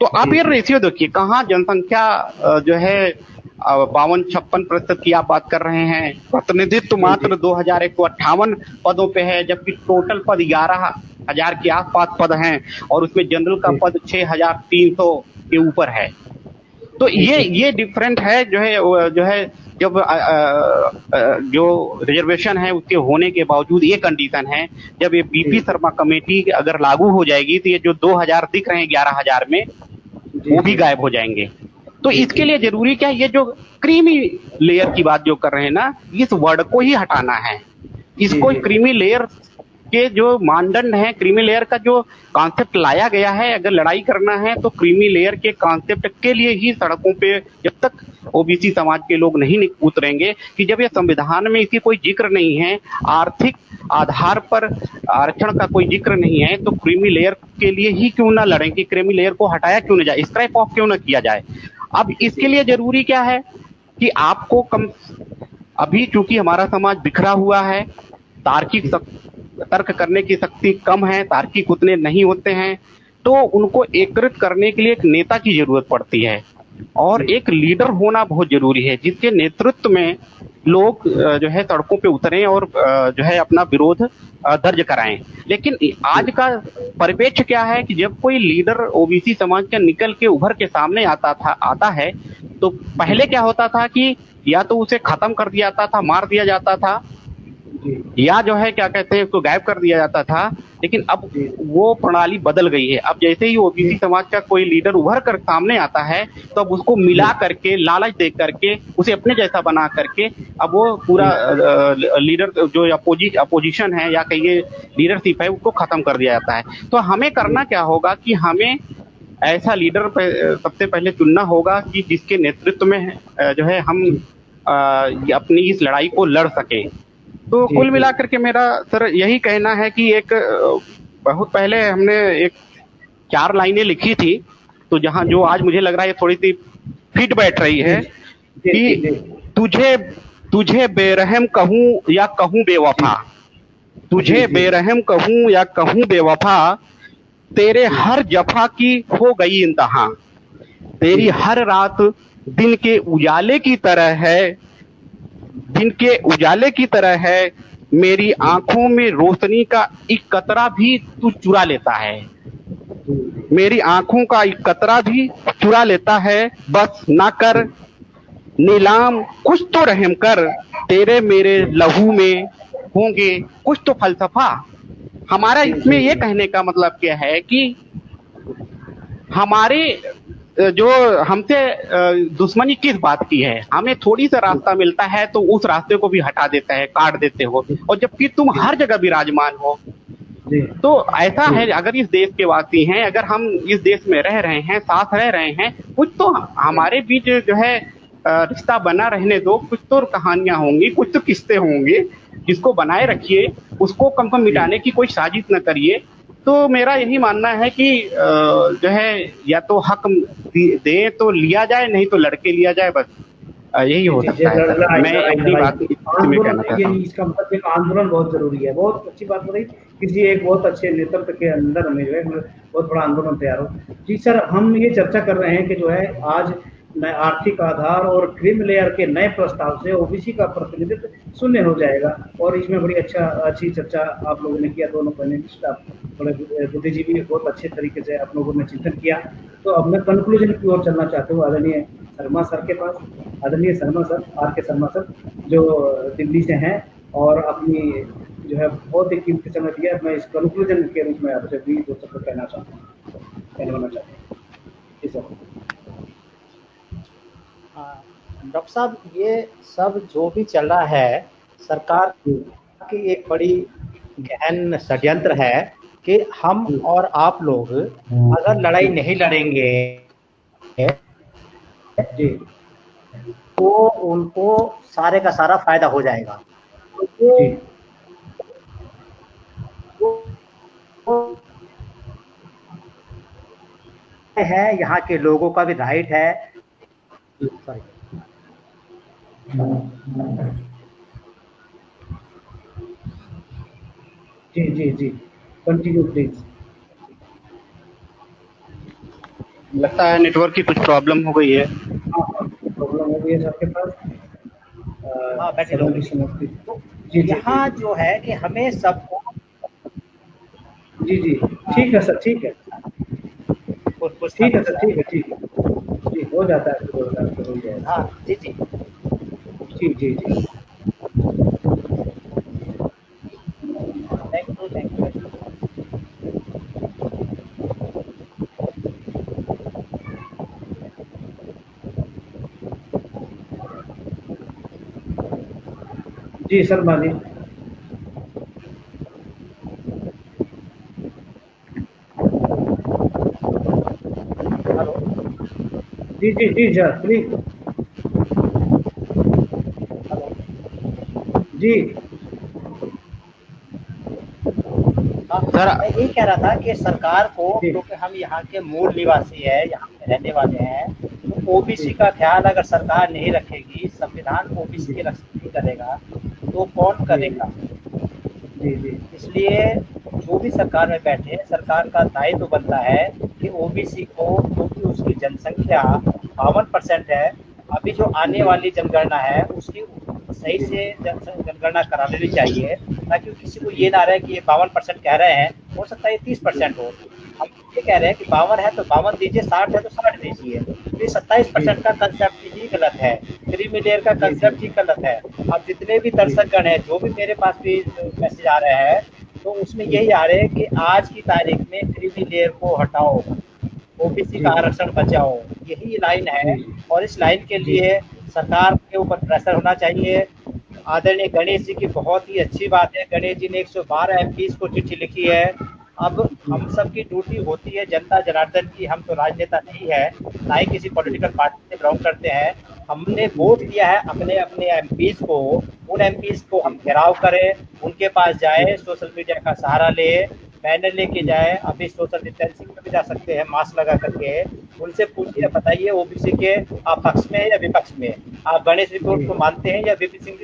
तो आप ये रेशियो देखिए, कहाँ जनसंख्या जो है 52-56% की आप बात कर रहे हैं, प्रतिनिधित्व मात्र 2158 पदों पे है जबकि टोटल पद 11,000 के आसपास पद हैं और उसमें जनरल का पद 6300 के ऊपर है। तो ये डिफरेंट है जो है जब जो रिजर्वेशन है उसके होने के बावजूद ये कंडीशन है, जब ये बीपी शर्मा कमेटी अगर लागू हो जाएगी तो ये जो 2000 दिख रहे हैं 11,000 में वो भी गायब हो जाएंगे। तो इसके लिए जरूरी क्या है, ये जो क्रीमी लेयर की बात जो कर रहे हैं ना, इस वर्ड को ही हटाना है। इसको क्रीमी लेयर के जो मानदंड है, क्रीमी लेयर का जो कॉन्सेप्ट लाया गया है, अगर लड़ाई करना है तो क्रीमी लेयर के कॉन्सेप्ट के लिए ही सड़कों पे जब तक ओबीसी समाज के लोग नहीं उतरेंगे, कि जब ये संविधान में इसकी कोई जिक्र नहीं है, आर्थिक आधार पर आरक्षण का कोई जिक्र नहीं है, तो क्रीमी लेयर के लिए ही क्यों ना लड़ें कि क्रीमी लेयर को हटाया क्यों ना जाए, स्ट्राइप ऑफ क्यों ना किया जाए। अब इसके लिए जरूरी क्या है कि आपको अभी चूंकि हमारा समाज बिखरा हुआ है, तार्किक तर्क करने की शक्ति कम है, तार्किक उतने नहीं होते हैं, तो उनको एकत्रित करने के लिए एक नेता की जरूरत पड़ती है और एक लीडर होना बहुत जरूरी है जिसके नेतृत्व में लोग जो है सड़कों पे उतरें और जो है अपना विरोध दर्ज कराएं। लेकिन आज का परिप्रेक्ष्य क्या है कि जब कोई लीडर ओबीसी समाज का निकल के उभर के सामने आता है तो पहले क्या होता था कि या तो उसे खत्म कर दिया जाता था, मार दिया जाता था, या जो है क्या कहते हैं उसको गायब कर दिया जाता था, लेकिन अब वो प्रणाली बदल गई है। अब जैसे ही ओबीसी समाज का कोई लीडर उभर कर सामने आता है तो अब उसको मिला करके, लालच दे करके, उसे अपने जैसा बना करके अब वो पूरा लीडर जो अपोजिशन है या कहिए लीडरशिप है उसको खत्म कर दिया जाता है। तो हमें करना क्या होगा कि हमें ऐसा लीडर सबसे पहले चुनना होगा कि जिसके नेतृत्व में जो है हम अपनी इस लड़ाई को लड़ सकें। तो कुल मिलाकर के मेरा सर यही कहना है कि एक बहुत पहले हमने एक 4 लाइनें लिखी थी, तो जहां जो आज मुझे लग रहा है थोड़ी सी फिट बैठ रही है कि तुझे बेरहम कहूं या कहूं बेवफा, तुझे बेरहम कहूं या कहूं बेवफा, तेरे हर जफा की हो गई इंतहा, तेरी हर रात दिन के उजाले की तरह है, दिन के उजाले की तरह है, मेरी आंखों में रोशनी का एक कतरा भी तू चुरा लेता है, मेरी आंखों का एक कतरा भी चुरा लेता है, बस ना कर नीलाम कुछ तो रहम कर, तेरे मेरे लहू में होंगे कुछ तो फलसफा। हमारा इसमें ये कहने का मतलब क्या है कि हमारे जो हमसे दुश्मनी किस बात की है, हमें थोड़ी सा रास्ता मिलता है तो उस रास्ते को भी हटा देता है, काट देते हो, और जबकि तुम हर जगह विराजमान हो। तो ऐसा है, अगर इस देश के वासी हैं, अगर हम इस देश में रह रहे हैं, साथ रह रहे हैं, कुछ तो हमारे बीच जो है रिश्ता बना रहने दो, कुछ तो कहानियां होंगी, कुछ तो किस्से होंगे, जिसको बनाए रखिए, उसको कम कम मिटाने की कोई साजिश न करिए। तो मेरा यही मानना है कि जो है या तो हक दे तो लिया जाए, नहीं तो लड़के लिया जाए, बस यही हो सकता है। मैं अपनी बात इसमें कहना चाहता हूँ। इसका मतलब एक आंदोलन बहुत जरूरी है। बहुत अच्छी बात बताई, किसी एक बहुत अच्छे नेतृत्व के अंदर में जो है बहुत बड़ा आंदोलन तैयार हो। जी सर, हम ये चर्चा कर रहे हैं कि जो है आज नए आर्थिक आधार और क्रीम लेयर के नए प्रस्ताव से ओबीसी का प्रतिनिधित्व शून्य हो जाएगा, और इसमें बड़ी अच्छी चर्चा आप लोगों ने किया, दोनों पैनलिस्ट आप बड़े बुद्धिजीवी, बहुत अच्छे तरीके से आप लोगों ने चिंतन किया। तो अब मैं कंक्लूजन की ओर चलना चाहता हूँ आदरणीय शर्मा सर के पास। आदरणीय Sharma sir, R K. Sharma sir, जो दिल्ली से हैं और अपनी जो है बहुत ही कीमती समय दिया। मैं इस कंक्लूजन के रूप में आपसे भी 2 शब्द कहना चाहता हूँ। जी सर। डॉक्टर साहब, ये सब जो भी चल रहा है सरकार की एक बड़ी गहन षड्यंत्र है कि हम और आप लोग अगर लड़ाई नहीं लड़ेंगे तो उनको सारे का सारा फायदा हो जाएगा। है यहाँ के लोगों का भी राइट है। जी कंटिन्यू प्लीज। लगता है नेटवर्क की कुछ प्रॉब्लम हो गई है। प्रॉब्लम हो गई है सबके पास। बैठे लोग। तो यहाँ जो है कि हमें सबको जी ठीक है सर, ठीक है सर, ठीक है जी, हो जाता है तो हो जाएगा। हाँ जी। Thank you. जी शर्मा जी। जी सर प्लीज। जी सर, मैं यही कह रहा था कि सरकार को, क्योंकि हम यहाँ के मूल निवासी है, यहाँ पे रहने वाले हैं, तो ओबीसी का ख्याल अगर सरकार नहीं रखेगी, संविधान ओबीसी की रक्षा नहीं करेगा तो कौन करेगा? इसलिए जो भी सरकार में बैठे, सरकार का दायित्व तो बनता है कि ओबीसी को, क्योंकि उसकी जनसंख्या 52% है, अभी जो आने वाली जनगणना है उसकी सही से जनगणना करा लेनी चाहिए, ताकि किसी को ये ना रहे कि ये 52% कह रहे हैं, हो सकता है ये 30% हो। हम ये कह रहे हैं कि 52 है तो 52 दीजिए, 60 है तो 60 दीजिए, तो 27% का कंसेप्ट कीजिए ही गलत है, क्रीमी लेयर का कंसेप्ट ही गलत है। अब जितने भी दर्शकगण हैं, जो भी मेरे पास भी मैसेज आ रहे हैं, तो उसमें यही आ रहे हैं कि आज की तारीख में क्रीमी लेयर को हटाओ, ओबीसी का आरक्षण बचाओ, यही लाइन है। और इस लाइन के लिए सरकार के ऊपर प्रेशर होना चाहिए। आदरणीय गणेश जी की बहुत ही अच्छी बात है, गणेश जी ने 112 एमपीज को चिट्ठी लिखी है। अब हम सब की ड्यूटी होती है जनता जनार्दन की, हम तो राजनेता नहीं है, ना ही किसी पॉलिटिकल पार्टी से बिलोंग करते हैं। हमने वोट दिया है अपने अपने एमपीज को, उन एमपीज को हम घेराव करें, उनके पास जाए, सोशल मीडिया का सहारा ले, बैनर लेके जाए, अभी सोशल डिस्टेंसिंग में भी जा सकते हैं मास्क लगा करके, उनसे पूछिए, बताइए ओबीसी के आप पक्ष में है या विपक्ष में, आप गणेश रिपोर्ट को मानते हैं या वीपी सिंह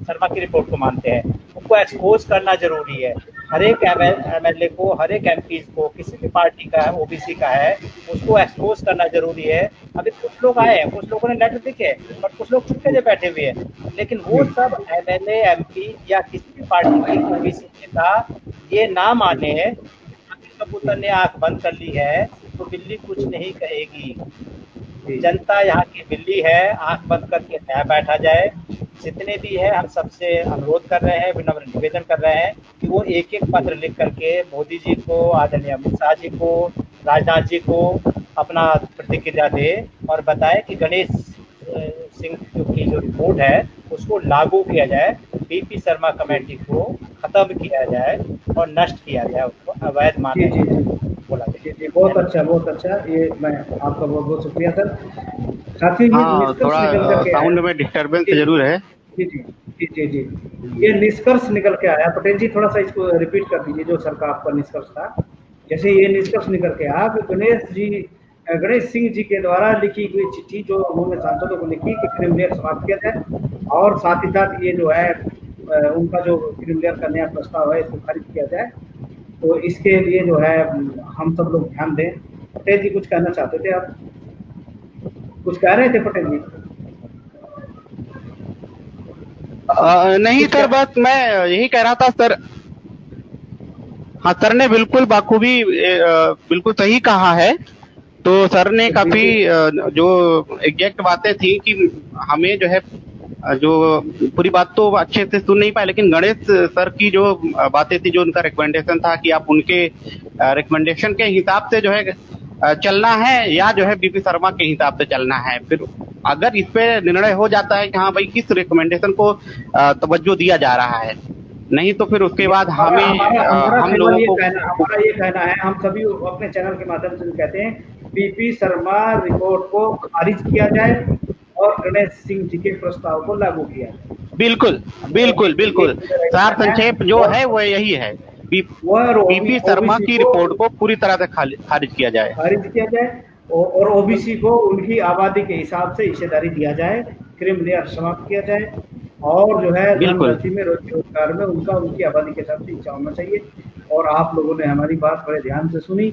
शर्मा की रिपोर्ट को मानते हैं। उनको एक्सपोज करना जरूरी है। हर एक एमएलए को, हर एक एमपी को, किसी भी पार्टी का है, ओबीसी का है, उसको एक्सपोज करना जरूरी है। अभी कुछ लोग आए हैं, कुछ लोगों ने लेटर लिखे, पर कुछ लोग चुपके से बैठे हुए हैं, लेकिन वो सब एमएलए, एमपी या किसी भी पार्टी की ओबीसी नेता ये ना माने, कबूतर ने आंख बंद कर ली है तो बिल्ली कुछ नहीं कहेगी। जनता यहाँ की बिल्ली है, आंख बंद करके नया बैठा जाए। जितने भी है, हम सबसे अनुरोध कर रहे हैं, विनम्र निवेदन कर रहे हैं कि वो एक एक पत्र लिख करके मोदी जी को, आदरणीय अमित शाह जी को, राजनाथ जी को अपना प्रतिक्रिया दे और बताए कि गणेश सिंह की जो रिपोर्ट है उसको लागू किया जाए, बीपी शर्मा कमेटी को खत्म किया जाए और नष्ट किया जाए, उसको अवैध माने। बोला जी, बहुत अच्छा, ये मैं आपका बहुत बहुत शुक्रिया सर। साथ ही थोड़ा साउंड में डिस्टर्बेंस जरूर है। जी, ये निष्कर्ष निकल के आया। पटेल जी थोड़ा सा इसको रिपीट कर दीजिए, जो सर का आपका निष्कर्ष था। जैसे ये निष्कर्ष निकल के आया कि गणेश सिंह जी के द्वारा लिखी हुई चिट्ठी जो उन्होंने सांसदों को लिखी कि क्रीमी लेयर समाप्त किया जाए, और साथ ही साथ ये जो है उनका जो क्रीमी लेयर का नया प्रस्ताव है इसको खारिज किया जाए। तो इसके लिए जो है हम सब लोग ध्यान दें। पटेल जी कुछ कहना चाहते थे आप? कुछ कह रहे थे पटेल जी? नहीं सर, बस मैं यही कह रहा था सर। हाँ, सर ने बिल्कुल बाखूबी बिल्कुल सही कहा है। तो सर ने काफी जो एग्जैक्ट बातें थी कि हमें जो है जो पूरी बात तो अच्छे से सुन नहीं पाए, लेकिन गणेश सर की जो बातें थी, जो उनका रिकमेंडेशन था कि आप उनके रिकमेंडेशन के हिसाब से जो है चलना है या जो है बीपी शर्मा के हिसाब से चलना है। फिर अगर इस पे निर्णय हो जाता है कि हाँ भाई किस रिकमेंडेशन को तवज्जो दिया जा रहा है, नहीं तो फिर उसके बाद हमें हम लोगों को हमारा ये कहना है, हम सभी अपने चैनल के माध्यम से कहते हैं बीपी शर्मा रिपोर्ट को खारिज किया जाए और गणेश सिंह जी के प्रस्ताव को लागू किया जाए। बिल्कुल सार संक्षेप जो है वो यही है, बीपी शर्मा की रिपोर्ट को पूरी तरह से खारिज किया जाए और ओबीसी को उनकी आबादी के हिसाब से हिस्सेदारी दिया जाए, क्रीमी लेयर समाप्त किया जाए, और जो है धनराशि में, रोजगार में उनकी आबादी के हिसाब से हिस्सा होना चाहिए। और आप लोगों ने हमारी बात बड़े ध्यान से सुनी,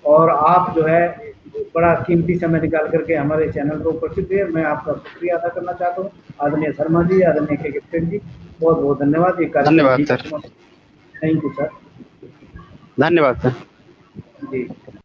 और आप जो है बड़ा कीमती समय निकाल करके हमारे चैनल को उपस्थित हुए। मैं आपका शुक्रिया अदा करना चाहता हूँ। आदरणीय शर्मा जी, आदरणीय के पटेल जी, बहुत बहुत धन्यवाद। धन्यवाद सर। Thank you sir. धन्यवाद सर। जी।